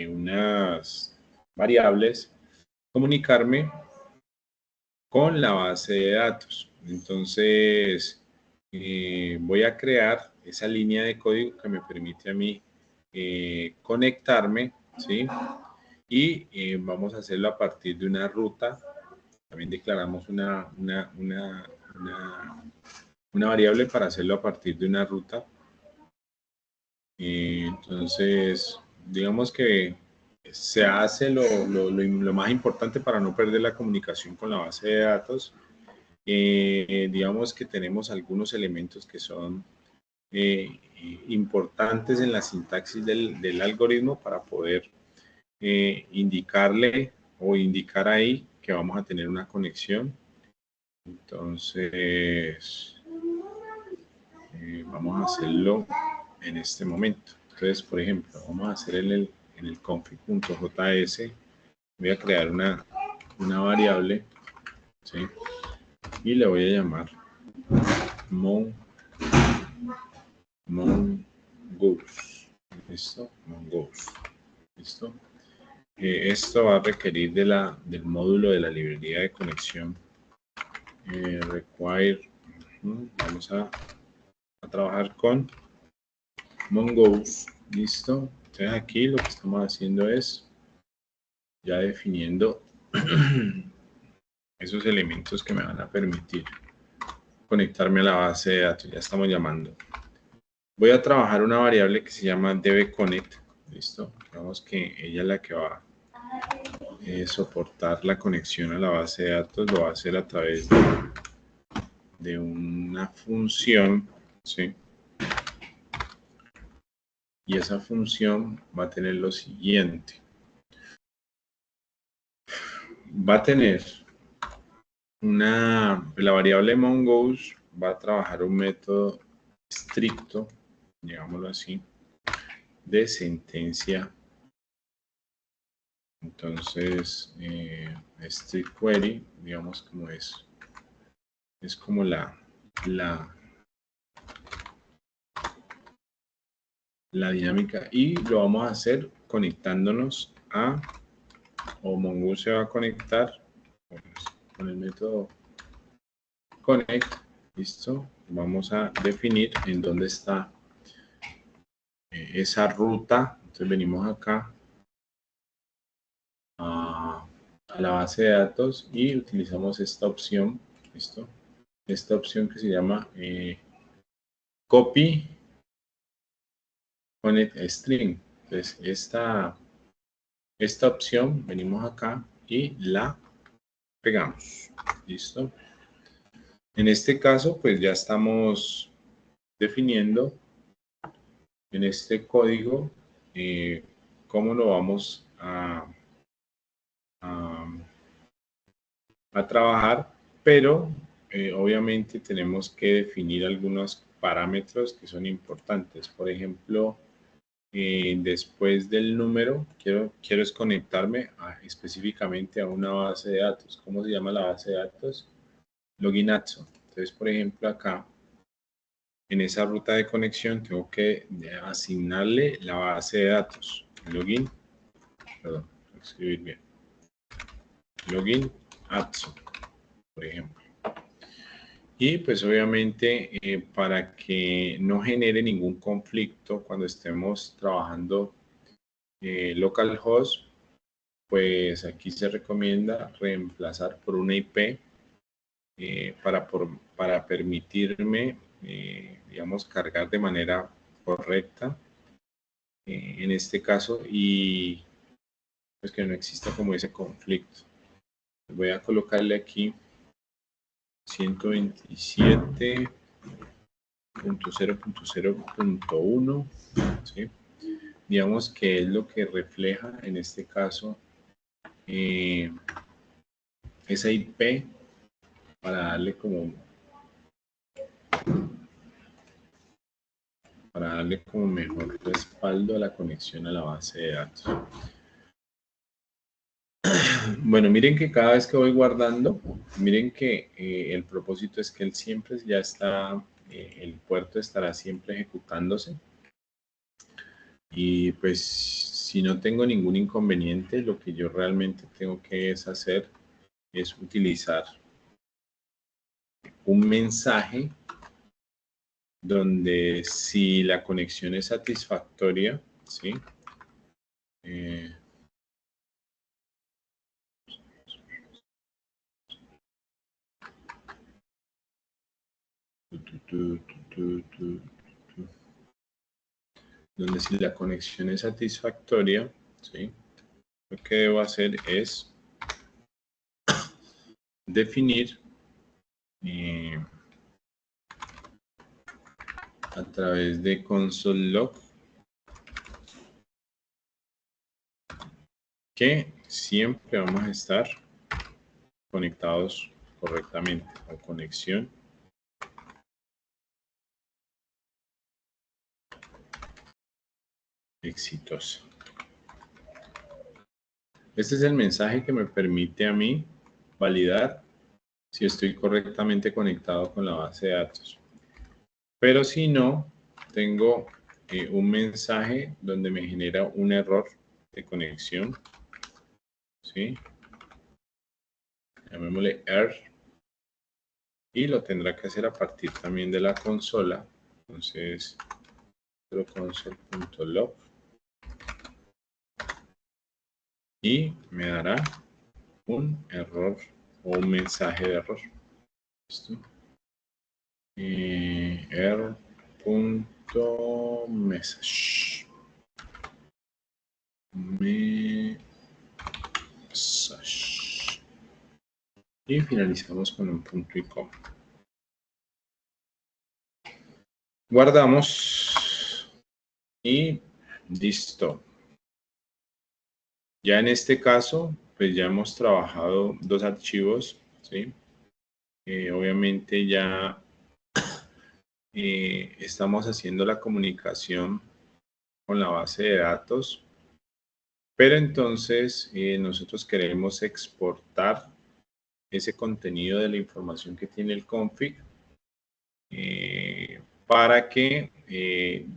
unas variables, comunicarme con la base de datos. Entonces, voy a crear esa línea de código que me permite a mí conectarme, ¿sí? Y vamos a hacerlo a partir de una ruta. También declaramos una variable para hacerlo a partir de una ruta. Entonces, digamos que se hace lo más importante para no perder la comunicación con la base de datos. Digamos que tenemos algunos elementos que son importantes en la sintaxis del algoritmo para poder indicarle o indicar ahí que vamos a tener una conexión. Entonces, vamos a hacerlo en este momento. Entonces, por ejemplo, vamos a hacer en el config.js, voy a crear una variable, ¿sí? Y le voy a llamar mongoose. ¿Listo? Mongoose. ¿Listo? Esto va a requerir del módulo de la librería de conexión require. Vamos a trabajar con mongoose. ¿Listo? Entonces aquí lo que estamos haciendo es ya definiendo esos elementos que me van a permitir conectarme a la base de datos. Ya estamos llamando. Voy a trabajar una variable que se llama dbConnect. ¿Listo? Digamos que ella es la que va a soportar la conexión a la base de datos. Lo va a hacer a través de una función, ¿sí? Y esa función va a tener lo siguiente. Va a tener la variable mongoose va a trabajar un método estricto, digámoslo así, de sentencia. Entonces, strict query, digamos como es como la dinámica, y lo vamos a hacer conectándonos o mongoose se va a conectar con el método connect. Listo, vamos a definir en dónde está esa ruta. Entonces venimos acá a la base de datos y utilizamos esta opción. Listo, esta opción que se llama copy connect string. Entonces esta opción venimos acá y la pegamos. Listo. En este caso, pues ya estamos definiendo en este código cómo lo vamos a trabajar, pero obviamente tenemos que definir algunos parámetros que son importantes. Por ejemplo, después del número, quiero es conectarme específicamente a una base de datos. ¿Cómo se llama la base de datos? Loginazo. Entonces, por ejemplo, acá, en esa ruta de conexión, tengo que asignarle la base de datos. Login, perdón, escribir bien. Login Atso, por ejemplo. Y pues obviamente para que no genere ningún conflicto cuando estemos trabajando localhost, pues aquí se recomienda reemplazar por una IP para permitirme, digamos, cargar de manera correcta en este caso, y pues que no exista como ese conflicto. Voy a colocarle aquí 127.0.0.1, ¿sí? Digamos que es lo que refleja en este caso esa IP para darle como mejor respaldo a la conexión a la base de datos. Bueno, miren que cada vez que voy guardando, miren que el propósito es que él siempre ya está, el puerto estará siempre ejecutándose. Y pues si no tengo ningún inconveniente, lo que yo realmente tengo que hacer es utilizar un mensaje donde si la conexión es satisfactoria, ¿sí? Donde si la conexión es satisfactoria, ¿sí? Lo que debo hacer es definir a través de console log que siempre vamos a estar conectados correctamente o conexión exitosa. Este es el mensaje que me permite a mí validar si estoy correctamente conectado con la base de datos. Pero si no, tengo un mensaje donde me genera un error de conexión, ¿sí? Llamémosle error. Y lo tendrá que hacer a partir también de la consola. Entonces, console.log y me dará un error o un mensaje de error. ¿Listo? Error.message. Y finalizamos con un punto y coma. Guardamos y listo. Ya en este caso, pues ya hemos trabajado dos archivos, ¿sí? Obviamente ya estamos haciendo la comunicación con la base de datos, pero entonces nosotros queremos exportar ese contenido de la información que tiene el config para que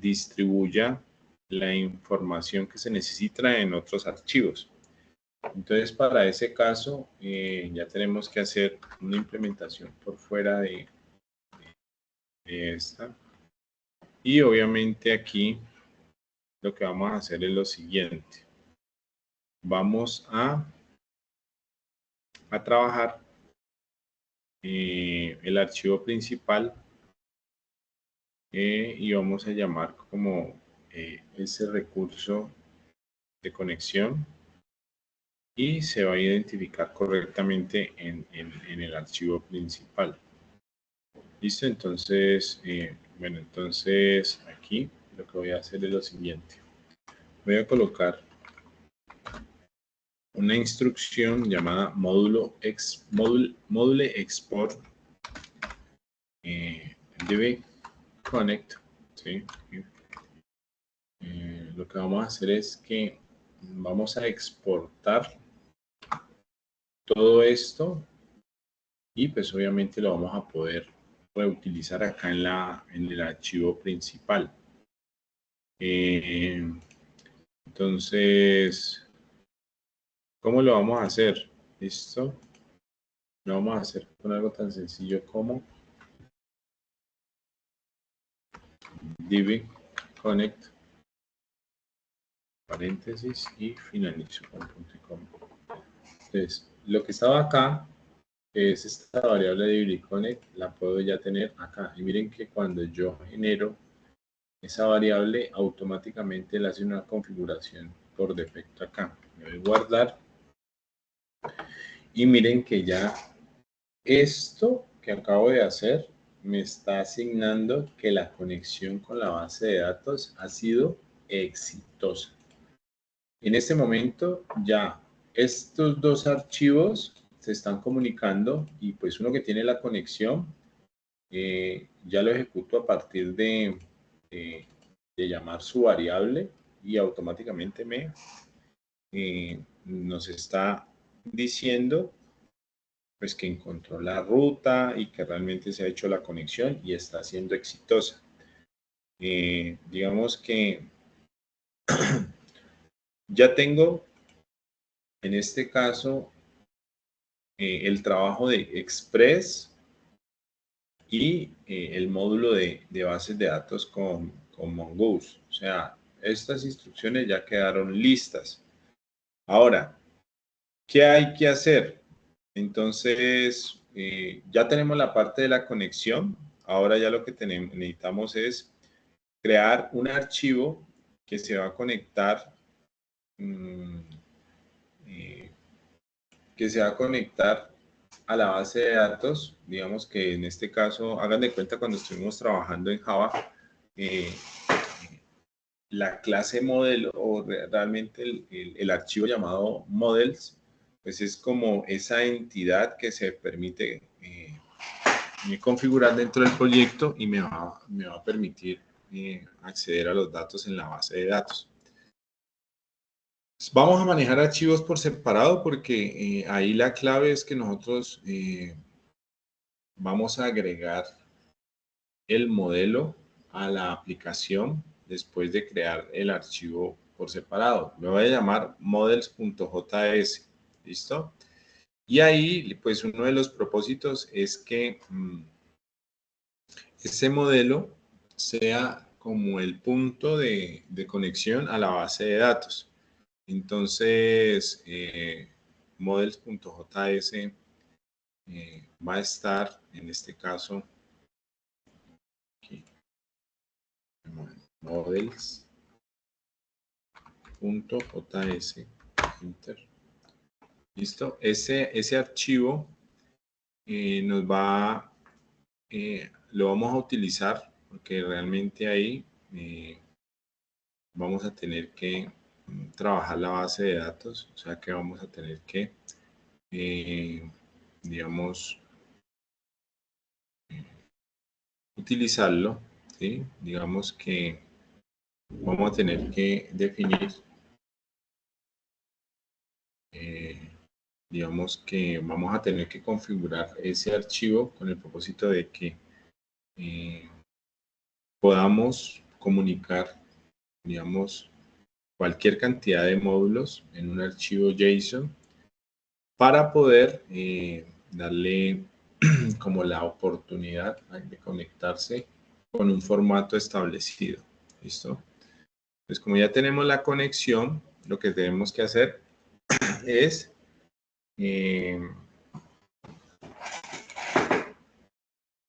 distribuya la información que se necesita en otros archivos. Entonces, para ese caso, ya tenemos que hacer una implementación por fuera de esta. Y obviamente aquí lo que vamos a hacer es lo siguiente. Vamos a trabajar el archivo principal y vamos a llamar como ese recurso de conexión y se va a identificar correctamente en el archivo principal. Listo, entonces, bueno, entonces aquí lo que voy a hacer es lo siguiente. Voy a colocar una instrucción llamada module export db connect, ¿sí? Lo que vamos a hacer es que vamos a exportar todo esto y pues obviamente lo vamos a poder reutilizar acá en el archivo principal. Entonces, ¿cómo lo vamos a hacer? ¿Listo? Lo vamos a hacer con algo tan sencillo como db connect paréntesis y finalizo con punto y coma. Entonces, lo que estaba acá, que es esta variable de db connect, la puedo ya tener acá. Y miren que cuando yo genero esa variable, automáticamente le hace una configuración por defecto acá. Le doy guardar. Y miren que ya esto que acabo de hacer me está asignando que la conexión con la base de datos ha sido exitosa. En este momento ya estos dos archivos se están comunicando y pues uno que tiene la conexión ya lo ejecuto a partir de llamar su variable y automáticamente nos está diciendo pues que encontró la ruta y que realmente se ha hecho la conexión y está siendo exitosa. Digamos que ya tengo en este caso el trabajo de Express y el módulo de bases de datos con Mongoose. O sea, estas instrucciones ya quedaron listas. Ahora, ¿qué hay que hacer? Entonces, ya tenemos la parte de la conexión. Ahora ya lo que necesitamos es crear un archivo que se va a conectar a la base de datos. Digamos que en este caso, hagan de cuenta cuando estuvimos trabajando en Java, la clase model o realmente el archivo llamado models, pues es como esa entidad que se permite configurar dentro del proyecto y me va a permitir acceder a los datos en la base de datos. Vamos a manejar archivos por separado porque ahí la clave es que nosotros vamos a agregar el modelo a la aplicación después de crear el archivo por separado. Me voy a llamar models.js, ¿listo? Y ahí, pues uno de los propósitos es que ese modelo sea como el punto de conexión a la base de datos. Entonces, models.js va a estar, en este caso, aquí, models.js, enter. ¿Listo? Ese archivo lo vamos a utilizar porque realmente ahí vamos a tener que trabajar la base de datos, o sea que vamos a tener que, digamos, utilizarlo, ¿sí? Digamos que vamos a tener que definir, digamos que vamos a tener que configurar ese archivo con el propósito de que podamos comunicar, digamos, cualquier cantidad de módulos en un archivo JSON para poder darle como la oportunidad de conectarse con un formato establecido. ¿Listo? Pues como ya tenemos la conexión, lo que tenemos que hacer es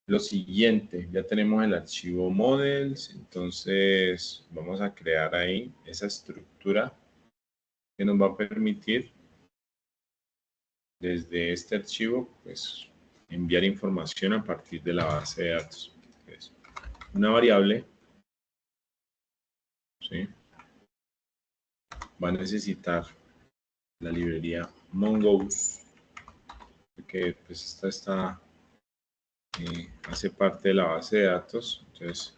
lo siguiente. Ya tenemos el archivo models, entonces vamos a crear ahí esa estructura que nos va a permitir desde este archivo pues enviar información a partir de la base de datos. Entonces, una variable, ¿sí? Va a necesitar la librería Mongoose, porque pues esta hace parte de la base de datos. Entonces,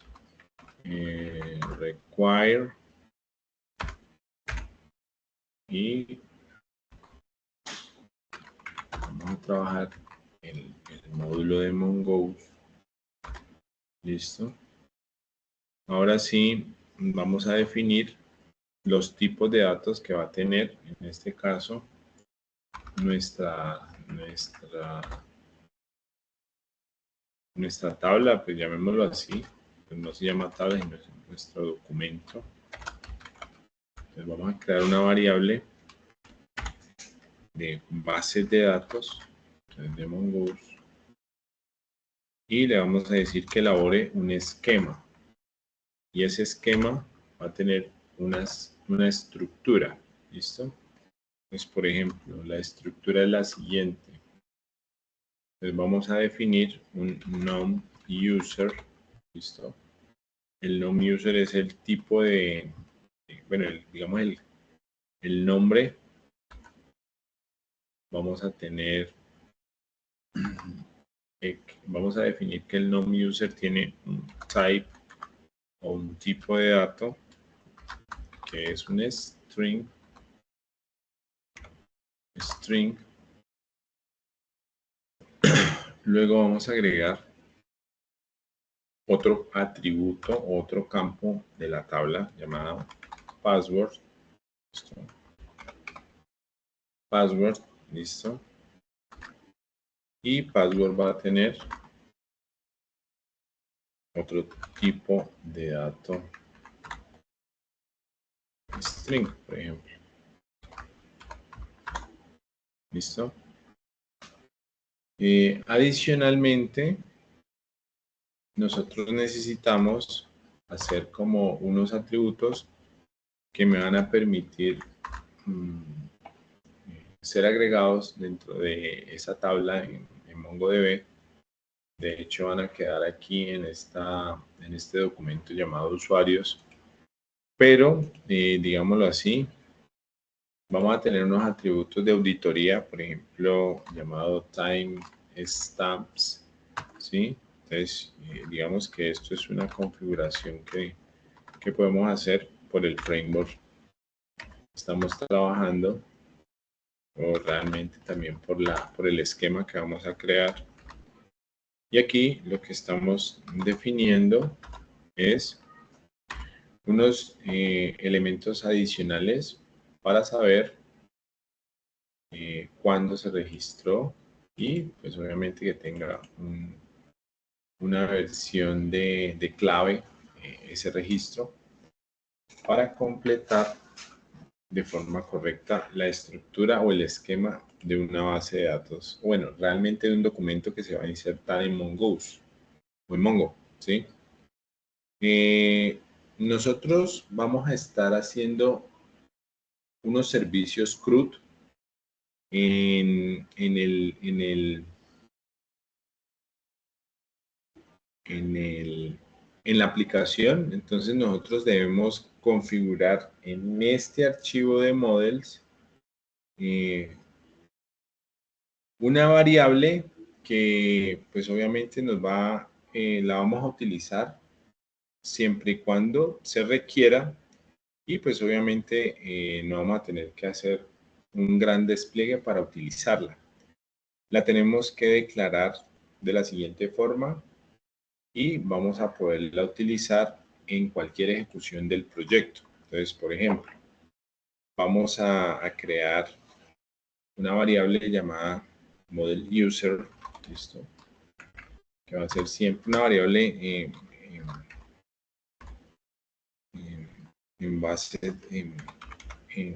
require y vamos a trabajar el módulo de Mongoose. Listo. Ahora sí, vamos a definir los tipos de datos que va a tener, en este caso, nuestra tabla, pues llamémoslo así, pues no se llama tabla, sino es nuestro documento. Entonces vamos a crear una variable de bases de datos, entonces de Mongoose, y le vamos a decir que elabore un esquema, y ese esquema va a tener una estructura, ¿listo? Pues, por ejemplo, la estructura es la siguiente. Entonces vamos a definir un num user. ¿Listo? El num user es el tipo bueno, digamos el nombre. Vamos a tener, vamos a definir que el num user tiene un type o un tipo de dato que es un string. Luego vamos a agregar otro atributo, otro campo de la tabla llamado password. ¿Listo? Password, listo. Y password va a tener otro tipo de dato, string, por ejemplo. ¿Listo? Adicionalmente, nosotros necesitamos hacer como unos atributos que me van a permitir ser agregados dentro de esa tabla en MongoDB. De hecho, van a quedar aquí en este documento llamado usuarios. Pero, digámoslo así, vamos a tener unos atributos de auditoría, por ejemplo, llamado timestamps, ¿sí? Entonces, digamos que esto es una configuración que podemos hacer por el framework. Estamos trabajando o realmente también por el esquema que vamos a crear. Y aquí lo que estamos definiendo es unos elementos adicionales para saber cuándo se registró y pues obviamente que tenga una versión de clave ese registro para completar de forma correcta la estructura o el esquema de una base de datos. Bueno, realmente de un documento que se va a insertar en Mongoose o en Mongo, ¿sí? Nosotros vamos a estar haciendo unos servicios CRUD en la aplicación. Entonces nosotros debemos configurar en este archivo de models una variable que pues obviamente la vamos a utilizar siempre y cuando se requiera y pues obviamente no vamos a tener que hacer un gran despliegue para utilizarla. La tenemos que declarar de la siguiente forma y vamos a poderla utilizar en cualquier ejecución del proyecto. Entonces, por ejemplo, vamos a crear una variable llamada model user, ¿listo? Que va a ser siempre una variable en base,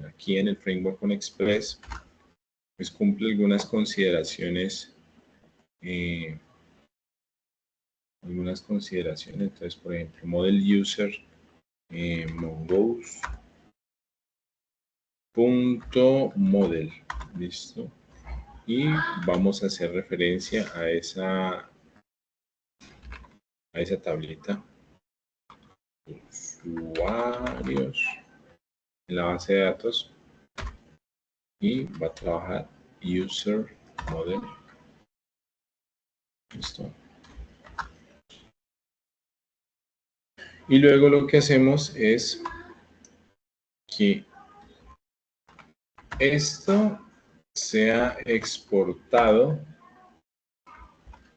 aquí en el framework con Express, pues cumple algunas consideraciones. Entonces, por ejemplo, model user mongoose.model, listo, y vamos a hacer referencia a esa tablita usuarios en la base de datos y va a trabajar user model, listo. Y luego lo que hacemos es que esto sea exportado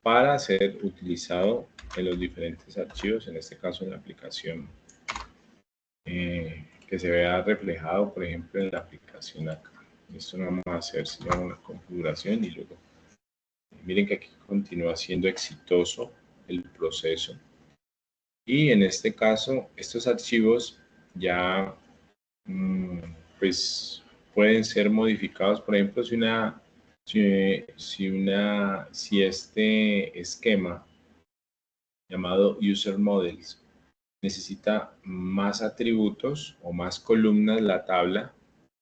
para ser utilizado en los diferentes archivos, en este caso en la aplicación, que se vea reflejado, por ejemplo, en la aplicación acá. Esto no vamos a hacer sino una configuración y luego miren que aquí continúa siendo exitoso el proceso. Y en este caso, estos archivos ya pues pueden ser modificados. Por ejemplo, si este esquema llamado user models necesita más atributos o más columnas la tabla,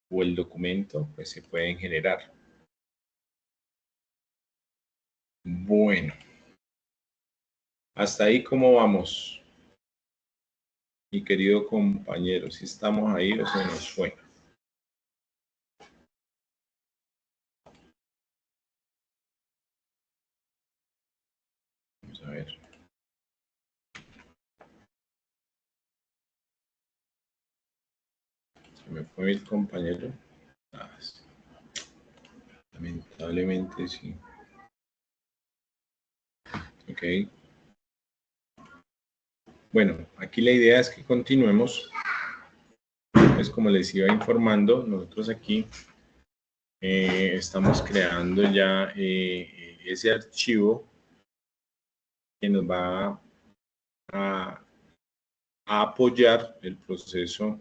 o el documento, pues se pueden generar. Bueno, hasta ahí cómo vamos, mi querido compañero, si estamos ahí o se nos fue. Vamos a ver. Se me fue el compañero. Lamentablemente sí. Ok. Bueno, aquí la idea es que continuemos. Pues como les iba informando, nosotros aquí estamos creando ya ese archivo que nos va a apoyar el proceso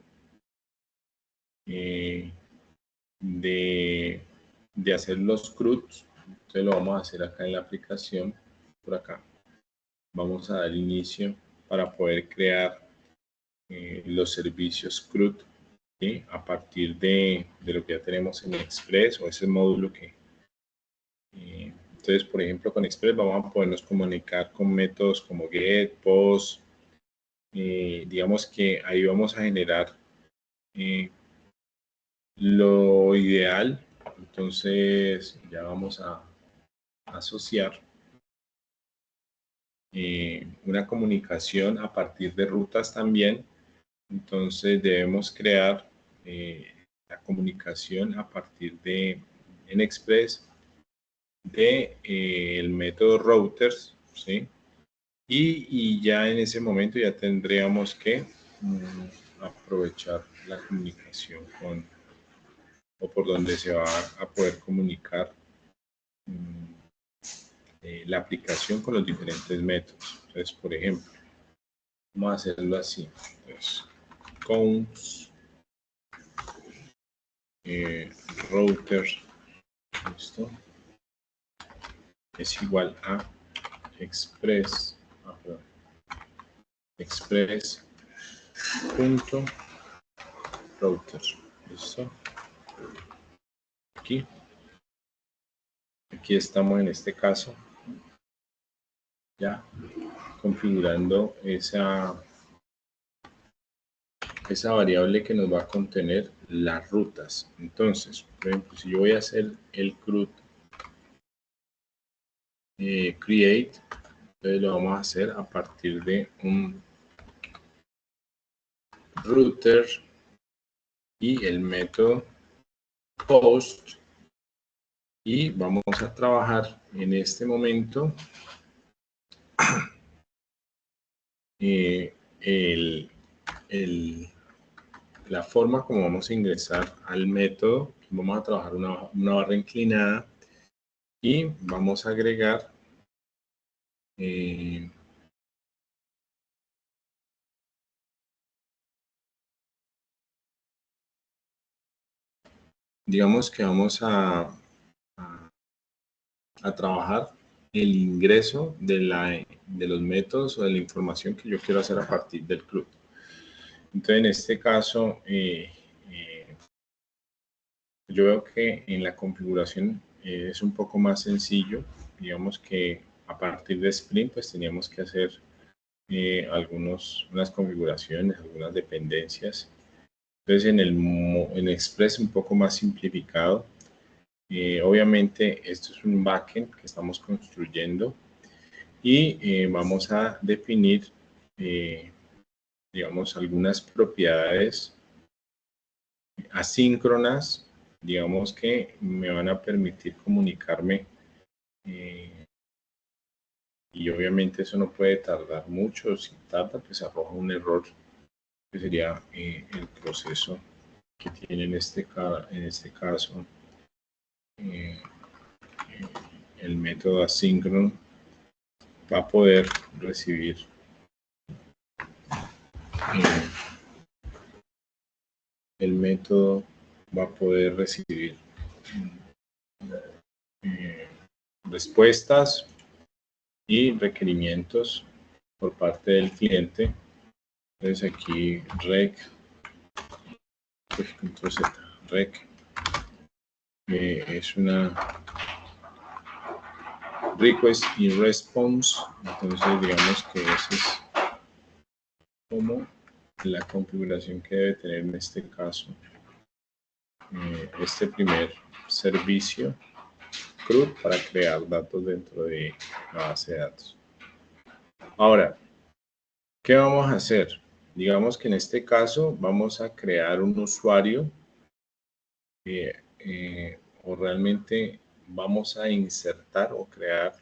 de hacer los CRUDs. Entonces lo vamos a hacer acá en la aplicación, por acá. Vamos a dar inicio para poder crear los servicios CRUD, ¿sí? A partir de lo que ya tenemos en Express o ese módulo que... entonces, por ejemplo, con Express vamos a podernos comunicar con métodos como GET, POST. Digamos que ahí vamos a generar lo ideal. Entonces ya vamos a asociar una comunicación a partir de rutas también. Entonces debemos crear la comunicación a partir de, en Express, de el método routers, ¿sí? Y ya en ese momento ya tendríamos que aprovechar la comunicación con, o por donde se va a poder comunicar la aplicación con los diferentes métodos. Entonces, por ejemplo, vamos a hacerlo así. Entonces, const router, ¿listo? Es igual a express, express.router, ¿listo? Aquí estamos en este caso ya configurando esa variable que nos va a contener las rutas. Entonces, por ejemplo, si yo voy a hacer el CRUD create, entonces lo vamos a hacer a partir de un router y el método post, y vamos a trabajar en este momento la forma como vamos a ingresar al método. Vamos a trabajar una barra inclinada y vamos a agregar digamos que vamos a trabajar el ingreso de los métodos o de la información que yo quiero hacer a partir del CRUD. Entonces, en este caso, yo veo que en la configuración es un poco más sencillo. Digamos que a partir de Spring, pues teníamos que hacer unas configuraciones, algunas dependencias. Entonces, en Express un poco más simplificado. Obviamente, esto es un backend que estamos construyendo y vamos a definir, digamos, algunas propiedades asíncronas, digamos, que me van a permitir comunicarme y obviamente eso no puede tardar mucho. Si tarda, pues arroja un error, que sería el proceso que tiene en este caso el método asíncrono va a poder recibir el método va a poder recibir respuestas y requerimientos por parte del cliente. Entonces aquí rec, Ctrl Z, rec es una request y response. Entonces digamos que esa es como la configuración que debe tener en este caso este primer servicio CRUD para crear datos dentro de la base de datos. Ahora, ¿qué vamos a hacer? Digamos que en este caso vamos a crear un usuario o realmente vamos a insertar o crear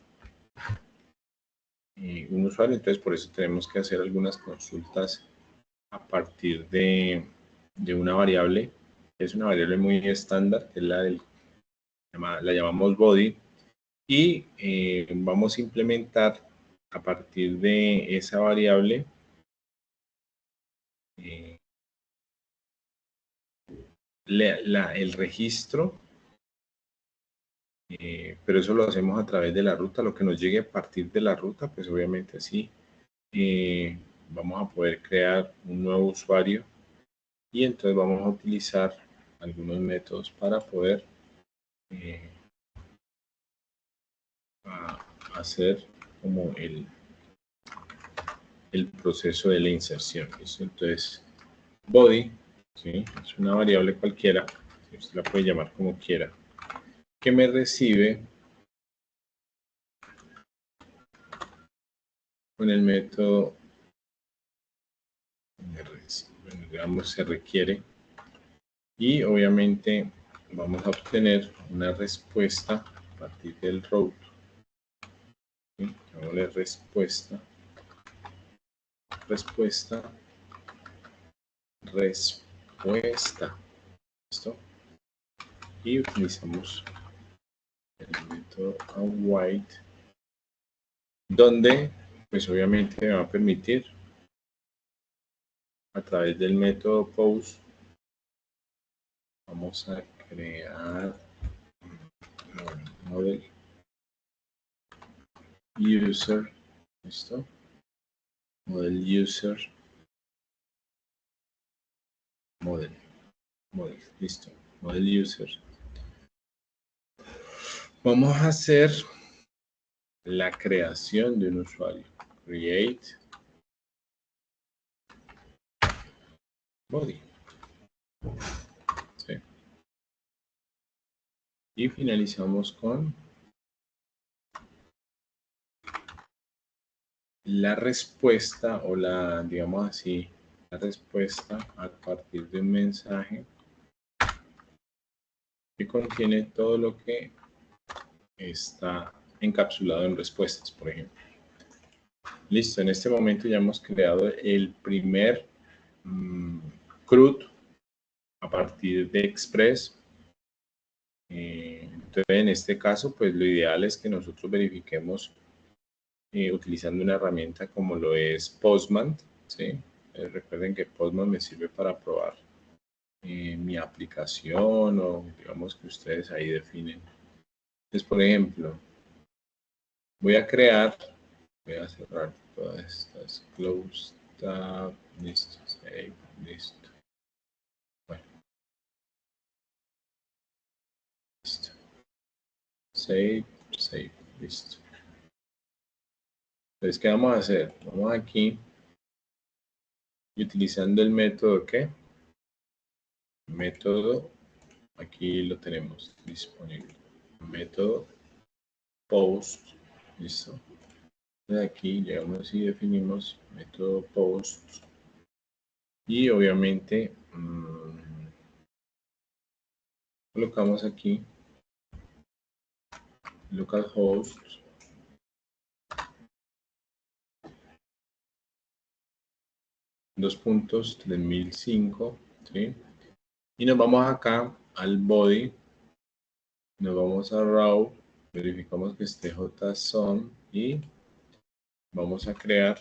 un usuario. Entonces, por eso tenemos que hacer algunas consultas a partir de una variable. Es una variable muy estándar, que es la llamamos body. Y vamos a implementar a partir de esa variable el registro, pero eso lo hacemos a través de la ruta. Lo que nos llegue a partir de la ruta, pues obviamente así vamos a poder crear un nuevo usuario y entonces vamos a utilizar algunos métodos para poder hacer como el proceso de la inserción. ¿Listo? Entonces, body, ¿sí? Es una variable cualquiera, usted la puede llamar como quiera, que me recibe con el método, bueno, digamos, se requiere, y obviamente vamos a obtener una respuesta a partir del route. ¿Sí? Llamémosle respuesta, ¿listo? Y utilizamos el método await, donde pues obviamente me va a permitir a través del método post, vamos a crear model user, ¿listo? Model user, model, listo, model user. Vamos a hacer la creación de un usuario, create body, ¿sí? Y finalizamos con la respuesta o la, digamos así, la respuesta a partir de un mensaje que contiene todo lo que está encapsulado en respuestas, por ejemplo. Listo, en este momento ya hemos creado el primer CRUD a partir de Express. Entonces, en este caso, pues lo ideal es que nosotros verifiquemos utilizando una herramienta como lo es Postman, ¿sí? Recuerden que Postman me sirve para probar mi aplicación, o digamos que ustedes ahí definen. Entonces, por ejemplo, voy a cerrar todas estas, close tab, listo, save, listo. Bueno, listo. Save, listo. Entonces, ¿qué vamos a hacer? Vamos aquí y utilizando el método ¿qué? Método, aquí lo tenemos disponible. Método post, listo. De aquí llegamos y definimos método post y obviamente colocamos aquí localhost 2.3005, ¿sí? Y nos vamos acá al body, nos vamos a raw, verificamos que esté JSON y vamos a crear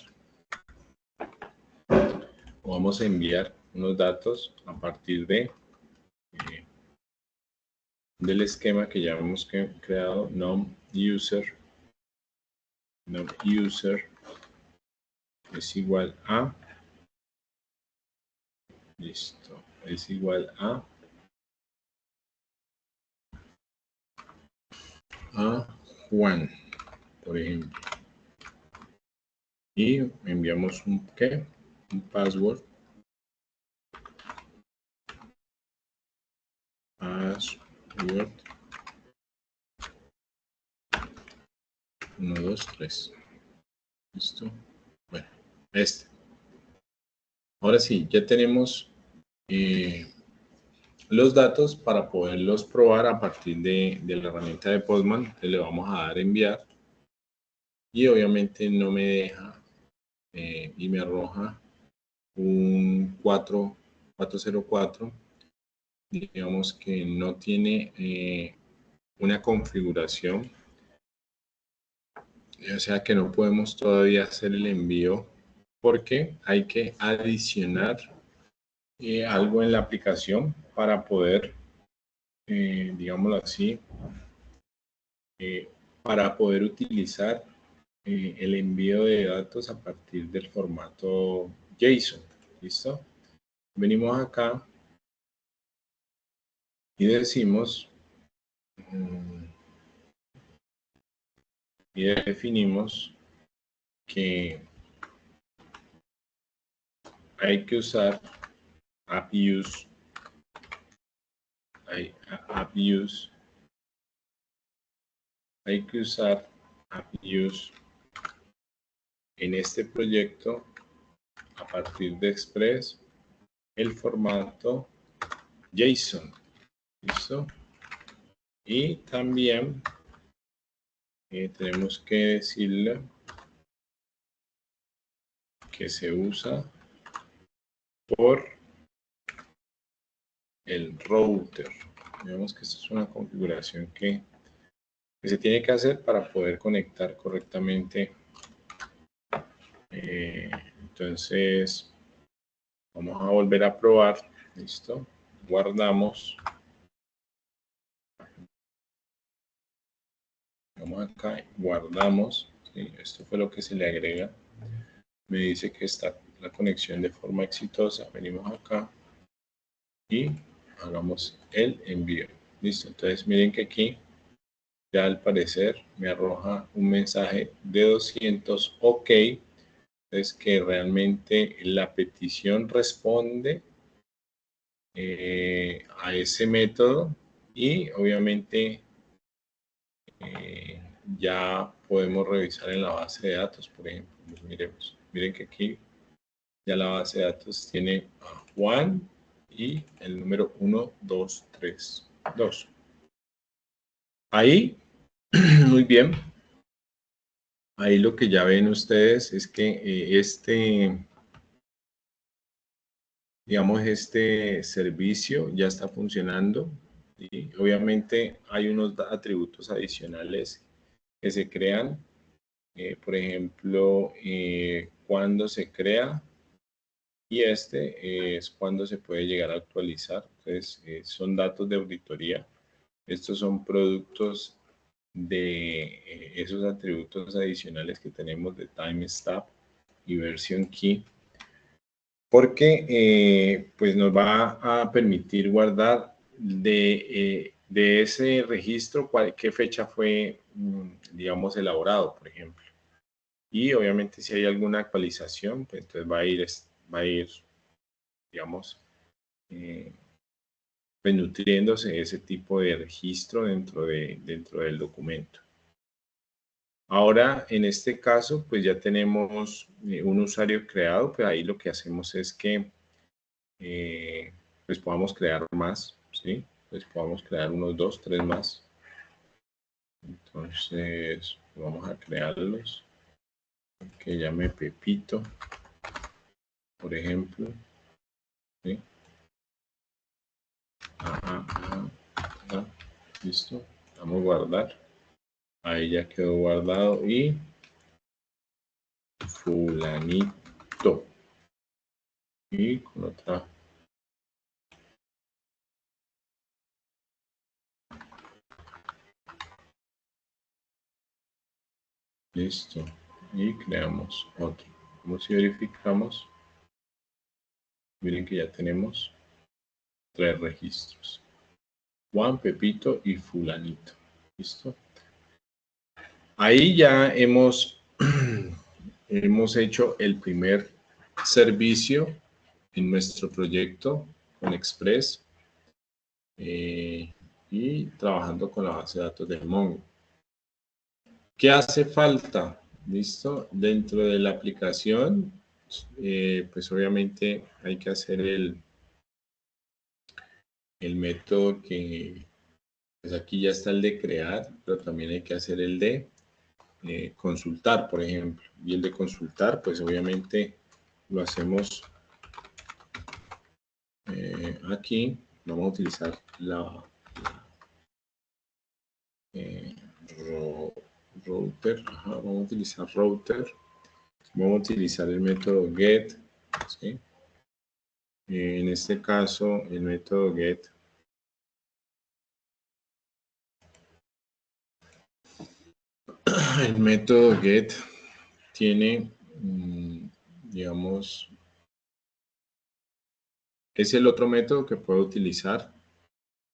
o vamos a enviar unos datos a partir de del esquema que ya hemos creado, num user es igual a, listo, es igual a a Juan, por ejemplo. Y enviamos un ¿qué? Un password. Password 1, 2, 3. Listo. Bueno, Ahora sí, ya tenemos los datos para poderlos probar a partir de la herramienta de Postman. Entonces le vamos a dar enviar. Y obviamente no me deja y me arroja un 404. Digamos que no tiene una configuración, o sea que no podemos todavía hacer el envío porque hay que adicionar algo en la aplicación para poder, digámoslo así, para poder utilizar el envío de datos a partir del formato JSON. ¿Listo? Venimos acá y decimos y definimos que hay que usar app-use, hay que usar app-use en este proyecto a partir de Express el formato JSON. ¿Listo? Y también tenemos que decirle que se usa por el router. Vemos que esta es una configuración que se tiene que hacer para poder conectar correctamente. Entonces, vamos a volver a probar. Listo. Guardamos. Vamos acá, guardamos. ¿Sí? Esto fue lo que se le agrega. Me dice que está la conexión de forma exitosa. Venimos acá y hagamos el envío. Listo. Entonces, miren que aquí ya al parecer me arroja un mensaje de 200 OK. Es que realmente la petición responde a ese método y obviamente ya podemos revisar en la base de datos, por ejemplo. Miremos, miren que aquí ya la base de datos tiene a Juan y el número 1, 2, 3, 2. Ahí, muy bien. Ahí lo que ya ven ustedes es que digamos, este servicio ya está funcionando y obviamente hay unos atributos adicionales que se crean. Por ejemplo, cuando se crea y es cuando se puede llegar a actualizar. Entonces, son datos de auditoría. Estos son productos de esos atributos adicionales que tenemos de timestamp y version key, porque pues nos va a permitir guardar de ese registro qué fecha fue, digamos, elaborado, por ejemplo. Y obviamente si hay alguna actualización, pues entonces va a ir digamos, pues nutriéndose ese tipo de registro dentro del documento. Ahora, en este caso, pues ya tenemos un usuario creado, pues ahí lo que hacemos es que pues podamos crear más, ¿sí? Pues podamos crear unos 2, 3 más. Entonces, vamos a crearlos. Que llame Pepito, por ejemplo. ¿Sí? Listo. Vamos a guardar. Ahí ya quedó guardado y fulanito. Y con otra. Listo. Y creamos otro. Vamos y verificamos. Miren que ya tenemos 3 registros. Juan, Pepito y fulanito. ¿Listo? Ahí ya hemos hecho el primer servicio en nuestro proyecto con Express y trabajando con la base de datos de Mongo. ¿Qué hace falta? ¿Listo? Dentro de la aplicación, pues obviamente hay que hacer el método que, pues aquí ya está el de crear, pero también hay que hacer el de consultar, por ejemplo. Y el de consultar, pues obviamente lo hacemos aquí. Vamos a utilizar router. Ajá, vamos a utilizar router. Vamos a utilizar el método get. ¿Sí? En este caso, el método get tiene, digamos, es el otro método que puedo utilizar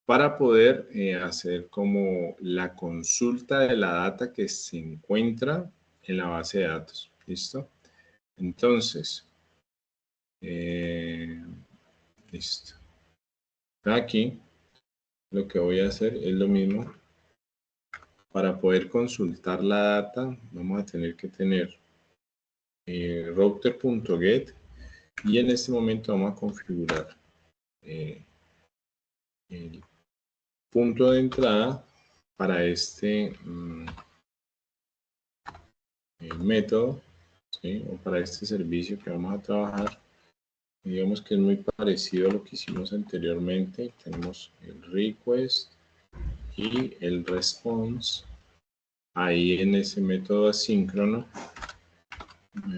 para poder hacer como la consulta de la data que se encuentra en la base de datos. ¿Listo? Entonces, listo. Aquí lo que voy a hacer es lo mismo. Para poder consultar la data, vamos a tener que tener router.get y en este momento vamos a configurar el punto de entrada para este método, ¿sí? O para este servicio que vamos a trabajar. Digamos que es muy parecido a lo que hicimos anteriormente. Tenemos el request y el response. Ahí en ese método asíncrono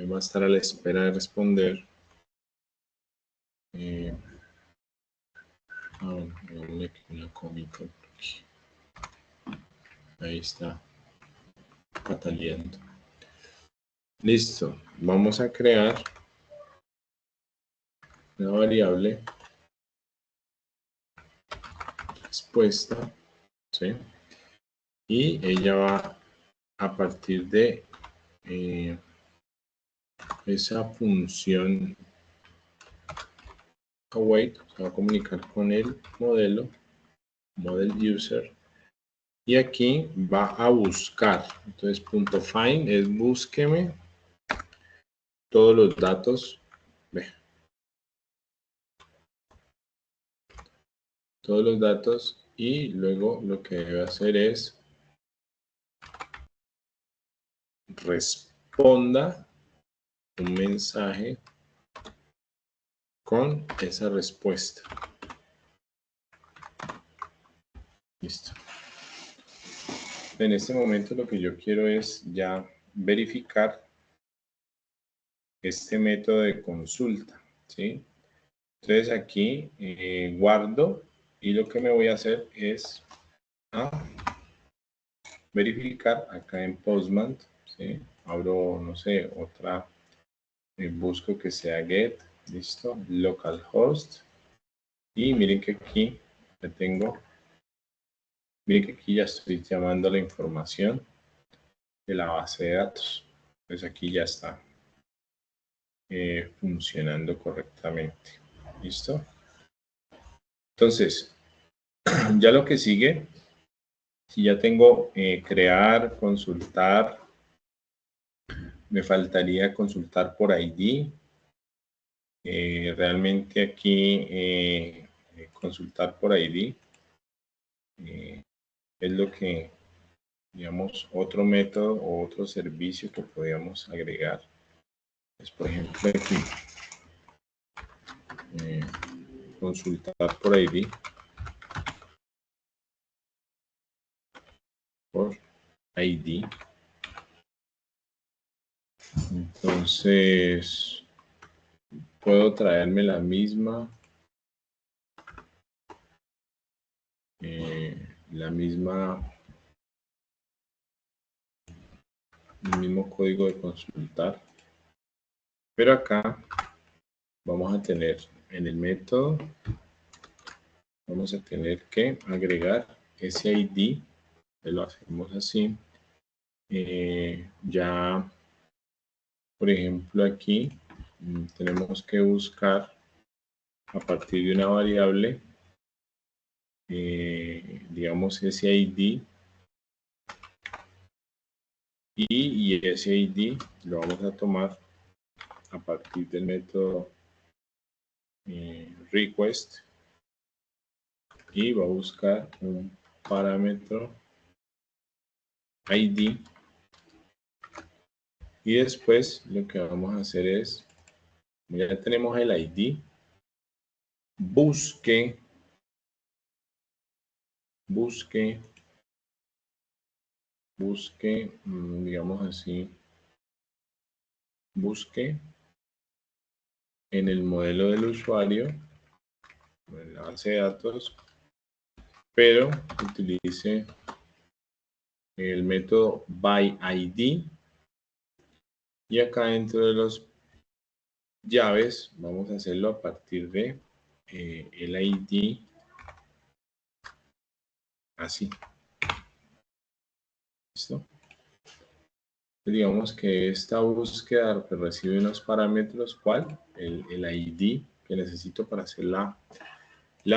va a estar a la espera de responder. Bueno, una comita por aquí. Ahí está pataleando. Listo. Vamos a crear una variable respuesta, ¿sí? Y ella va a partir de esa función await, se va a comunicar con el model user, y aquí va a buscar. Entonces, .find es búsqueme todos los datos, todos los datos, y luego lo que debe hacer es responda un mensaje con esa respuesta. Listo. En este momento lo que yo quiero es ya verificar este método de consulta, ¿sí? Entonces aquí guardo y lo que me voy a hacer es verificar acá en Postman, ¿sí? Abro, no sé, otra, busco que sea get, listo, localhost, y miren que aquí ya tengo, miren que aquí ya estoy llamando la información de la base de datos. Entonces aquí ya está funcionando correctamente. ¿Listo? Entonces, ya lo que sigue, si ya tengo crear, consultar, me faltaría consultar por ID. Realmente aquí consultar por ID es lo que, digamos, otro método o otro servicio que podríamos agregar. Pues, por ejemplo, aquí consultar por ID. Por ID. Entonces, puedo traerme la misma, el mismo código de consultar, pero acá vamos a tener en el método, vamos a tener que agregar ese ID, lo hacemos así, ya, por ejemplo, aquí tenemos que buscar a partir de una variable, digamos ese ID, y ese ID lo vamos a tomar a partir del método request, y va a buscar un parámetro ID, y después lo que vamos a hacer es, ya tenemos el ID, busque, digamos así, busque en el modelo del usuario, en la base de datos, pero utilice el método byId, y acá dentro de los llaves vamos a hacerlo a partir de el ID, así. ¿Listo? Digamos que esta búsqueda recibe unos parámetros, ¿cuál? El ID que necesito para hacer la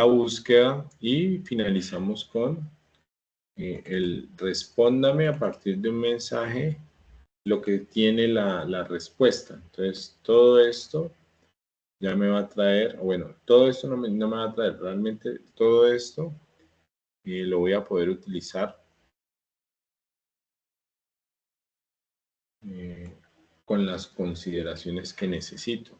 búsqueda, y finalizamos con el respóndame a partir de un mensaje lo que tiene la respuesta. Entonces, todo esto ya me va a traer, bueno, todo esto no me va a traer, realmente todo esto lo voy a poder utilizar con las consideraciones que necesito.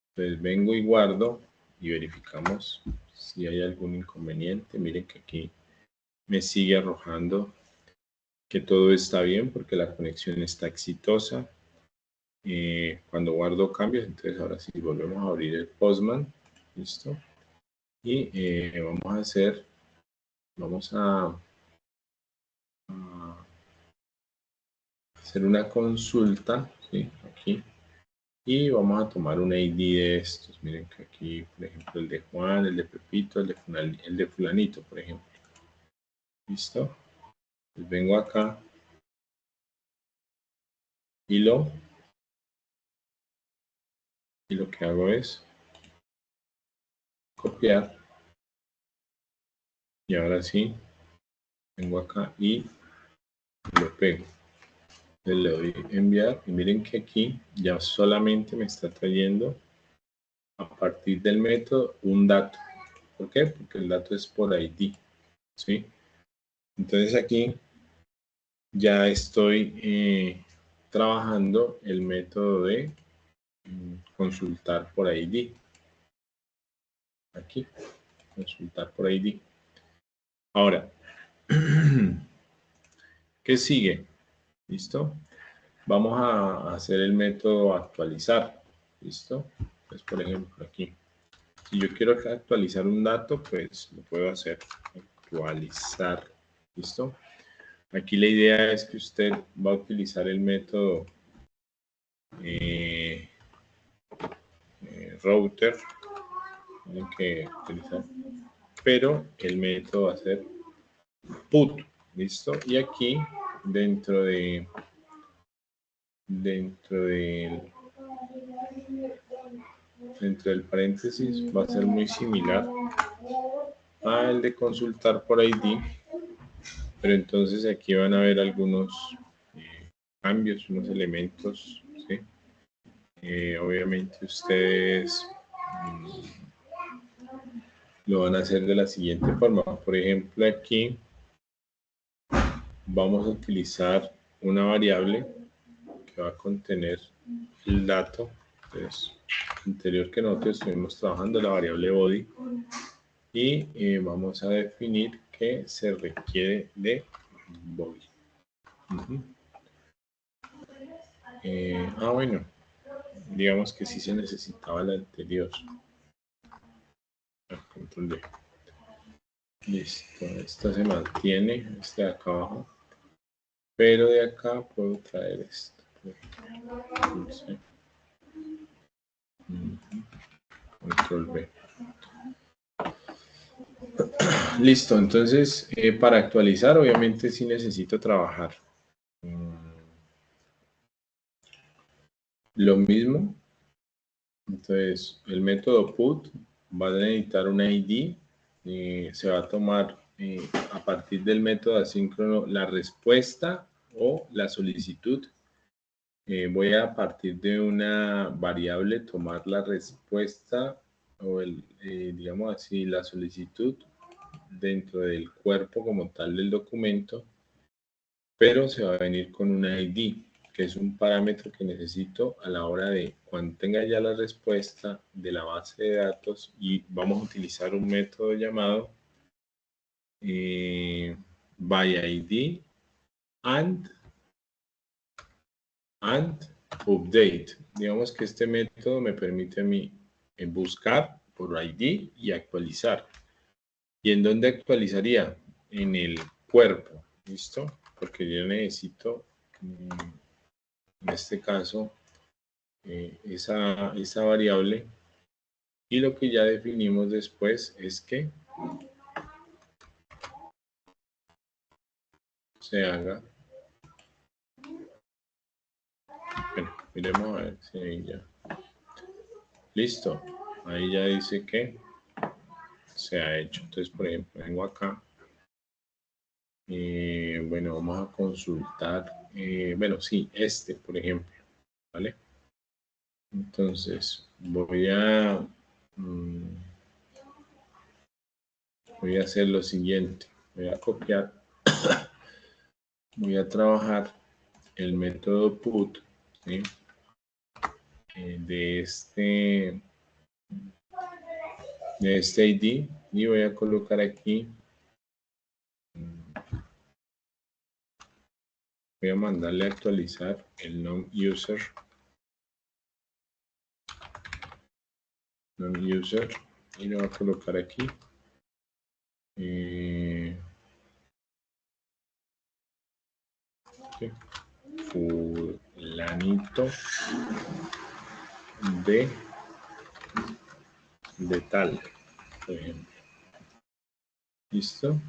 Entonces vengo y guardo y verificamos si hay algún inconveniente. Miren que aquí me sigue arrojando que todo está bien porque la conexión está exitosa. Cuando guardo cambios, entonces ahora sí volvemos a abrir el Postman. Listo. Y vamos a hacer una consulta, ¿sí? Aquí. Y vamos a tomar un ID de estos. Miren que aquí, por ejemplo, el de Juan, el de Pepito, el de Fulanito, por ejemplo. ¿Listo? Pues vengo acá y lo que hago es copiar. Y ahora sí, vengo acá y lo pego. Le doy enviar y miren que aquí ya solamente me está trayendo a partir del método un dato. ¿Por qué? Porque el dato es por ID, ¿sí? Entonces aquí ya estoy trabajando el método de consultar por ID. Aquí, consultar por ID. Ahora, ¿qué sigue? ¿Listo? Vamos a hacer el método actualizar. ¿Listo? Pues por ejemplo aquí. Si yo quiero actualizar un dato, pues lo puedo hacer. Actualizar. ¿Listo? Aquí la idea es que usted va a utilizar el método router. Tienen que utilizar. Pero el método va a ser put. ¿Listo? Y aquí dentro del paréntesis va a ser muy similar al de consultar por ID, pero entonces aquí van a ver algunos cambios, unos elementos, ¿sí? Obviamente ustedes lo van a hacer de la siguiente forma. Por ejemplo, aquí vamos a utilizar una variable que va a contener el dato. Entonces, anterior que nosotros estuvimos trabajando, la variable body, y vamos a definir que se requiere de body. Bueno, digamos que sí se necesitaba la anterior. Control D. Listo, esta se mantiene, este de acá abajo, pero de acá puedo traer esto. Sí. Control B. Listo, entonces para actualizar obviamente sí necesito trabajar lo mismo. Entonces, el método put va a necesitar un ID. Se va a tomar a partir del método asíncrono la respuesta o la solicitud. Voy a partir de una variable tomar la respuesta o digamos así, la solicitud dentro del cuerpo como tal del documento, pero se va a venir con un ID, que es un parámetro que necesito a la hora de cuando tenga ya la respuesta de la base de datos, y vamos a utilizar un método llamado byId and update. Digamos que este método me permite a mí buscar por ID y actualizar. ¿Y en dónde actualizaría? En el cuerpo, ¿listo? Porque yo necesito, en este caso, esa variable, y lo que ya definimos después es que se haga. Bueno, miremos a ver si ahí ya. Listo. Ahí ya dice que se ha hecho. Entonces, por ejemplo, vengo acá. Bueno, vamos a consultar. Bueno, sí, por ejemplo. ¿Vale? Entonces, voy a hacer lo siguiente. Voy a copiar. Voy a trabajar el método put, ¿sí? de este ID, y voy a colocar aquí, voy a mandarle a actualizar el non-user, y lo voy a colocar aquí. Fulanito de tal, por ejemplo. ¿Listo?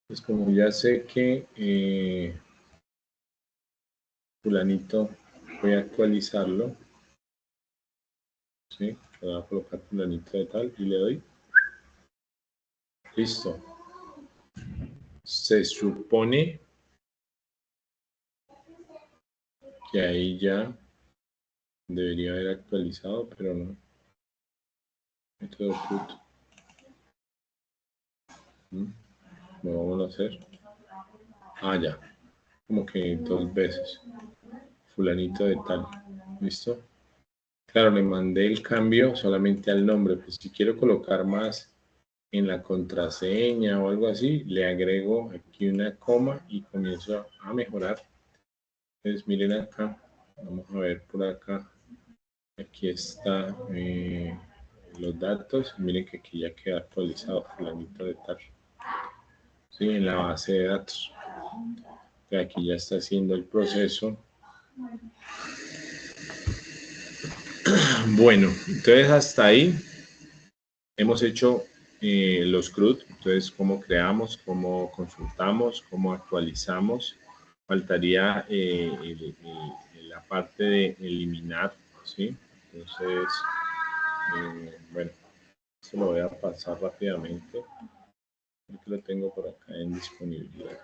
Pues como ya sé que fulanito, voy a actualizarlo. ¿Sí? Le voy a colocar fulanito de tal y le doy. Listo. Se supone que ahí ya debería haber actualizado, pero no. Método put. Lo vamos a hacer. Ah, ya. Como que 2 veces. Fulanito de tal. ¿Listo? Claro, le mandé el cambio solamente al nombre. Pues si quiero colocar más en la contraseña o algo así, le agrego aquí una coma y comienzo a mejorar. Entonces miren acá. Vamos a ver por acá. Aquí está los datos. Miren que aquí ya queda actualizado fulanito de tal. Sí, en la base de datos. Aquí ya está haciendo el proceso. Bueno, entonces hasta ahí hemos hecho los CRUD. Entonces, cómo creamos, cómo consultamos, cómo actualizamos. Faltaría la parte de eliminar, ¿sí? Entonces, bueno, esto lo voy a pasar rápidamente porque lo tengo por acá en disponibilidad.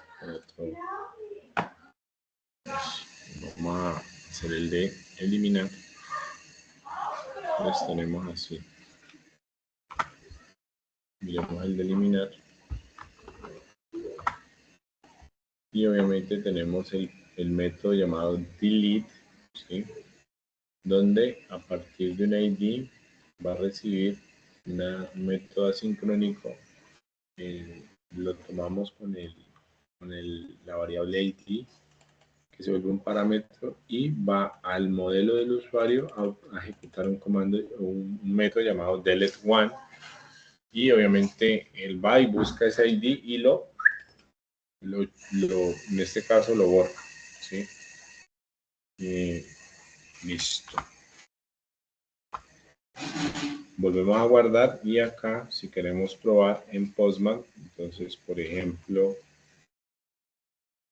Vamos a hacer el de eliminar. Los tenemos así. Miremos el de eliminar. Y obviamente tenemos el método llamado delete, ¿sí? Donde a partir de un ID va a recibir un método asincrónico. Lo tomamos con la variable ID, que se vuelve un parámetro, y va al modelo del usuario a ejecutar un comando, un método llamado delete one, y obviamente él va y busca ese ID y en este caso lo borra, ¿sí? Listo. Volvemos a guardar, y acá si queremos probar en Postman, entonces por ejemplo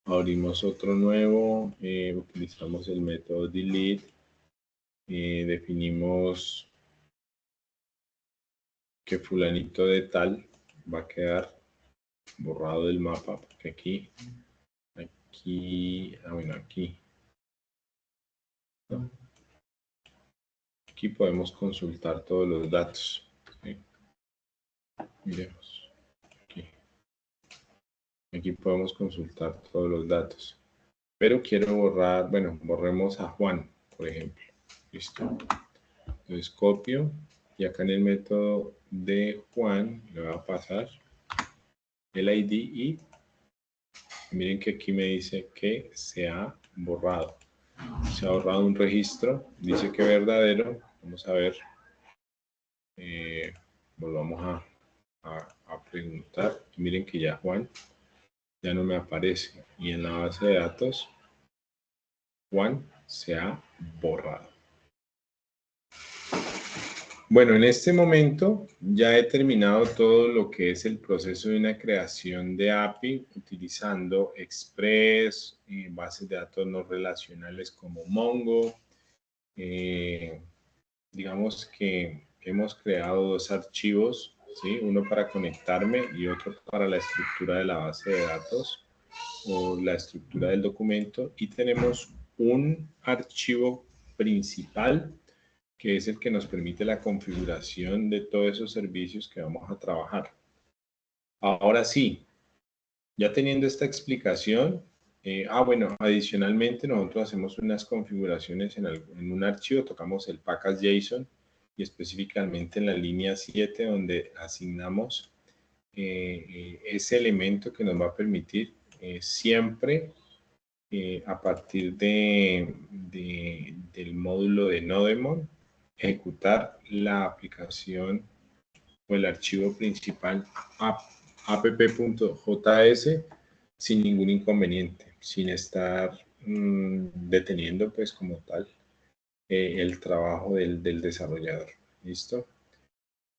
abrimos otro nuevo, utilizamos el método delete, definimos que fulanito de tal va a quedar borrado del mapa, porque aquí, bueno, aquí, ¿no? Aquí podemos consultar todos los datos, ¿sí? Miremos, aquí podemos consultar todos los datos, pero quiero borrar, bueno, borremos a Juan, por ejemplo, listo. Entonces copio, y acá en el método de Juan le voy a pasar el ID y miren que aquí me dice que se ha borrado. Se ha borrado un registro, dice que verdadero. Vamos a ver, volvamos a preguntar. Miren que ya Juan ya no me aparece. Y en la base de datos, Juan se ha borrado. Bueno, en este momento ya he terminado todo lo que es el proceso de una creación de API utilizando Express, bases de datos no relacionales como Mongo. Digamos que hemos creado dos archivos, ¿sí? Uno para conectarme y otro para la estructura de la base de datos o la estructura del documento. Y tenemos un archivo principal que es el que nos permite la configuración de todos esos servicios que vamos a trabajar. Ahora sí, ya teniendo esta explicación, bueno, adicionalmente nosotros hacemos unas configuraciones en un archivo, tocamos el package.json y específicamente en la línea 7 donde asignamos ese elemento que nos va a permitir siempre a partir del módulo de Nodemon ejecutar la aplicación o el archivo principal app.js sin ningún inconveniente, sin estar deteniendo pues como tal el trabajo del desarrollador. ¿Listo?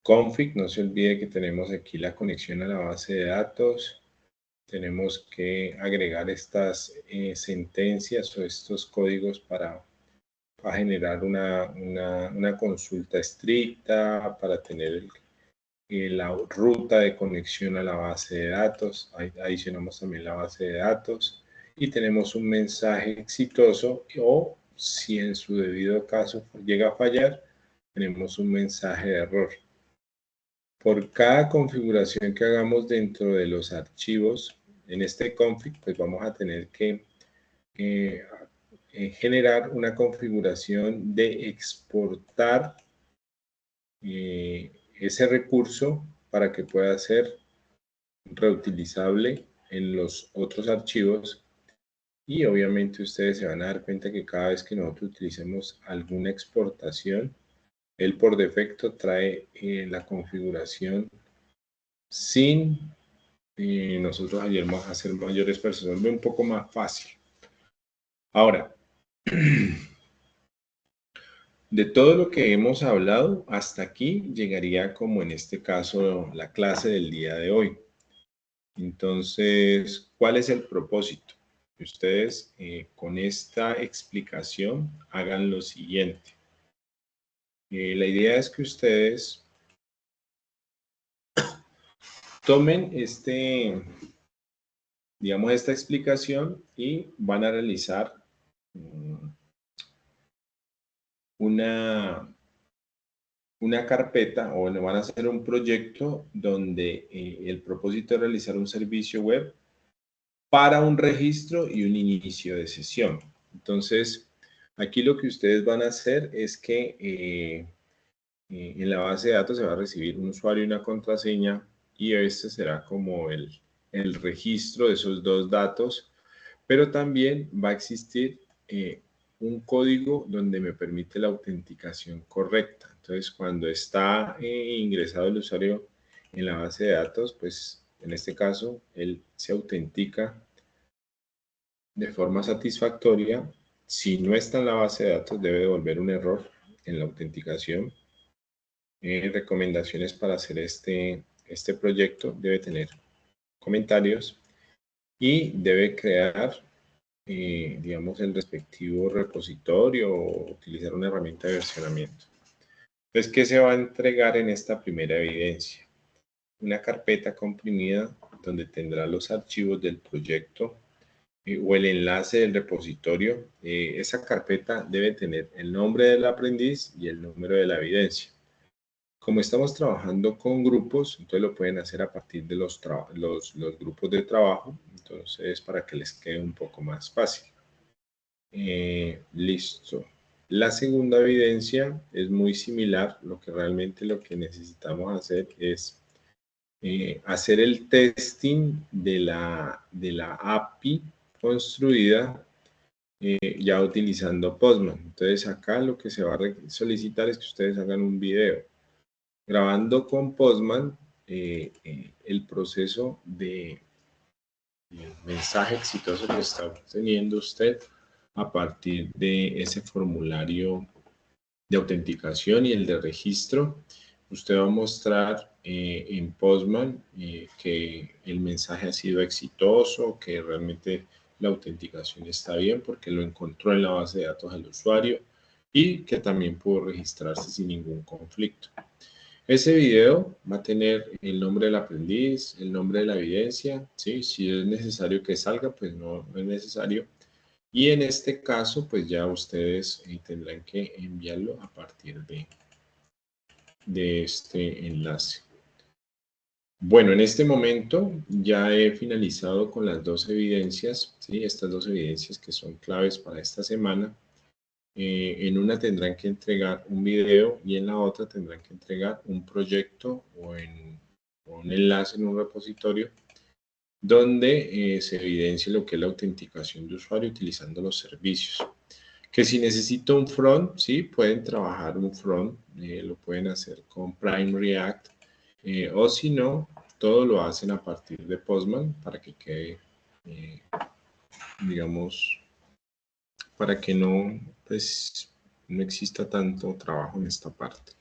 Config, no se olvide que tenemos aquí la conexión a la base de datos. Tenemos que agregar estas sentencias o estos códigos para generar una consulta estricta, para tener la ruta de conexión a la base de datos. Adicionamos también la base de datos y tenemos un mensaje exitoso o si en su debido caso llega a fallar, tenemos un mensaje de error. Por cada configuración que hagamos dentro de los archivos, en este config, pues vamos a tener que generar una configuración de exportar ese recurso para que pueda ser reutilizable en los otros archivos. Y obviamente ustedes se van a dar cuenta que cada vez que nosotros utilicemos alguna exportación, él por defecto trae la configuración sin nosotros hacer mayores personas, un poco más fácil. Ahora, de todo lo que hemos hablado hasta aquí llegaría como en este caso la clase del día de hoy. Entonces, ¿cuál es el propósito? Que ustedes con esta explicación hagan lo siguiente. La idea es que ustedes tomen digamos, esta explicación y van a realizar una carpeta o le van a hacer un proyecto donde el propósito es realizar un servicio web para un registro y un inicio de sesión. Entonces, aquí lo que ustedes van a hacer es que en la base de datos se va a recibir un usuario y una contraseña y este será como el registro de esos dos datos, pero también va a existir un código donde me permite la autenticación correcta. Entonces, cuando está ingresado el usuario en la base de datos, pues en este caso, él se autentica de forma satisfactoria. Si no está en la base de datos, debe devolver un error en la autenticación. Recomendaciones para hacer este proyecto: debe tener comentarios y debe crear digamos, el respectivo repositorio o utilizar una herramienta de versionamiento. Entonces, ¿qué se va a entregar en esta primera evidencia? Una carpeta comprimida donde tendrá los archivos del proyecto o el enlace del repositorio. Esa carpeta debe tener el nombre del aprendiz y el número de la evidencia. Como estamos trabajando con grupos, entonces lo pueden hacer a partir de los grupos de trabajo, entonces para que les quede un poco más fácil. Listo. La segunda evidencia es muy similar. Lo que necesitamos hacer es hacer el testing de la API construida ya utilizando Postman. Entonces acá lo que se va a solicitar es que ustedes hagan un video grabando con Postman el proceso de mensaje exitoso que está teniendo usted a partir de ese formulario de autenticación y el de registro. Usted va a mostrar en Postman que el mensaje ha sido exitoso, que realmente la autenticación está bien porque lo encontró en la base de datos del usuario y que también pudo registrarse sin ningún conflicto. Ese video va a tener el nombre del aprendiz, el nombre de la evidencia, ¿sí? Si es necesario que salga, pues no es necesario. Y en este caso, pues ya ustedes tendrán que enviarlo a partir de este enlace. Bueno, en este momento ya he finalizado con las dos evidencias, ¿sí? Estas dos evidencias que son claves para esta semana. En una tendrán que entregar un video y en la otra tendrán que entregar un proyecto o un enlace en un repositorio donde se evidencie lo que es la autenticación de usuario utilizando los servicios. Que si necesito un front, sí, pueden trabajar un front, lo pueden hacer con Prime React, o si no, todo lo hacen a partir de Postman para que quede, digamos, para que no, pues, no exista tanto trabajo en esta parte.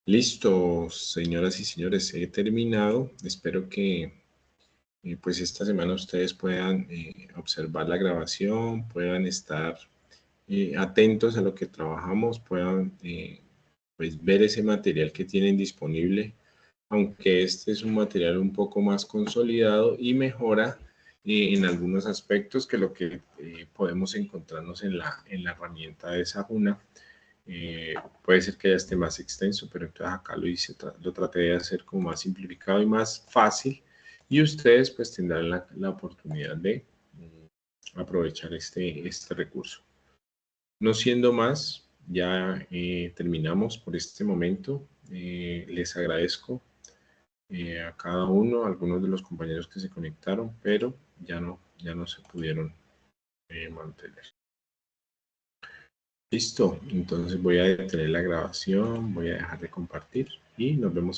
Listo, señoras y señores, he terminado. Espero que pues esta semana ustedes puedan observar la grabación, puedan estar atentos a lo que trabajamos, puedan pues ver ese material que tienen disponible, aunque este es un material un poco más consolidado y mejora en algunos aspectos que lo que podemos encontrarnos en la herramienta de Sahuna. Puede ser que ya esté más extenso, pero entonces acá lo traté de hacer como más simplificado y más fácil, y ustedes pues tendrán la oportunidad de aprovechar este recurso. No siendo más, ya terminamos por este momento. Les agradezco a cada uno, a algunos de los compañeros que se conectaron, pero ya no se pudieron mantener. Listo, entonces voy a detener la grabación, voy a dejar de compartir y nos vemos en